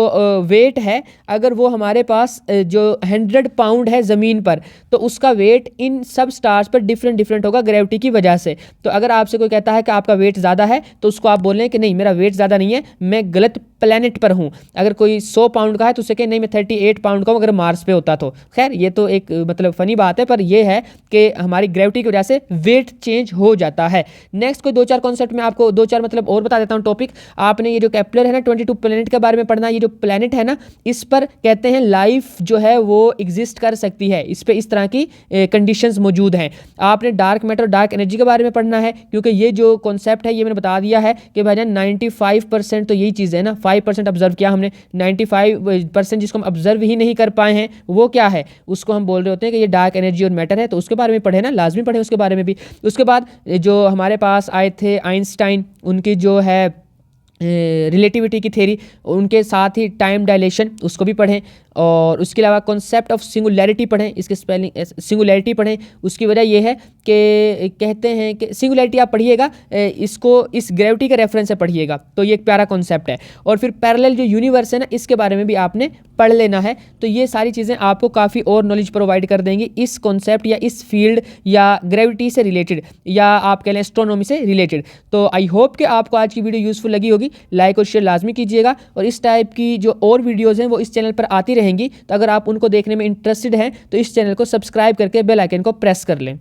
वेट है, अगर वो हमारे पास जो 100 पाउंड है ज़मीन पर, तो उसका वेट इन सब स्टार्स पर डिफरेंट होगा ग्रेविटी की वजह से। तो अगर आपसे कोई कहता है कि आपका वेट ज़्यादा है, तो उसको आप बोलें कि नहीं मेरा वेट ज़्यादा नहीं है, मैं गलत प्लेनेट पर हूँ। अगर कोई 100 पाउंड का है तो उसे कहें नहीं मैं 38 पाउंड का हूँ, अगर मार्स पे होता तो। खैर ये तो एक मतलब फ़नी बात है, पर यह है कि हमारी ग्रेविटी की वजह से वेट चेंज हो जाता है। नेक्स्ट कोई 2-4 कॉन्सेप्ट में आपको 2-4 मतलब और बता देता हूँ टॉपिक। आपने ये जो केपलर है ना 22 प्लेनेट के बारे में पढ़ना। ये जो प्लेनेट है ना, इस पर कहते हैं लाइफ जो है वो एग्जिस्ट कर सकती है, इस पे इस तरह की कंडीशंस मौजूद हैं। आपने डार्क मैटर, डार्क एनर्जी के बारे में पढ़ना है, क्योंकि ये जो कॉन्सेप्ट है ये मैंने बता दिया है कि भाईजान 95% तो यही चीज़ है ना, 5% ऑब्जर्व किया हमने, 95% जिसको हम ऑब्जर्व ही नहीं कर पाए हैं वो क्या है, उसको हम बोल रहे होते हैं कि ये डार्क एनर्जी और मैटर है। तो उसके बारे में पढ़े ना, लाजमी पढ़े उसके बारे में भी। उसके बाद जो हमारे पास आए थे आइंस्टाइन, उनकी जो है रिलेटिविटी की थ्योरी, उनके साथ ही टाइम डायलेशन उसको भी पढ़ें। और उसके अलावा कॉन्सेप्ट ऑफ सिंगुलैरिटी पढ़ें, इसके स्पेलिंग सिंगुलैरिटी पढ़ें। उसकी वजह यह है कि कहते हैं कि सिंगुलैरिटी आप पढ़िएगा, इसको इस ग्रेविटी के रेफरेंस से पढ़िएगा, तो ये एक प्यारा कॉन्सेप्ट है। और फिर पैरेलल जो यूनिवर्स है ना, इसके बारे में भी आपने पढ़ लेना है। तो ये सारी चीज़ें आपको काफ़ी और नॉलेज प्रोवाइड कर देंगी इस कॉन्सेप्ट या इस फील्ड या ग्रेविटी से रिलेटेड, या आप कह लें एस्ट्रोनॉमी से रिलेटेड। तो आई होप कि आपको आज की वीडियो यूज़फुल लगी होगी। लाइक और शेयर लाजमी कीजिएगा, और इस टाइप की जो और वीडियोज़ हैं वो इस चैनल पर आती रहेंगी। तो अगर आप उनको देखने में इंटरेस्टेड हैं तो इस चैनल को सब्सक्राइब करके बेल आइकन को प्रेस कर लें।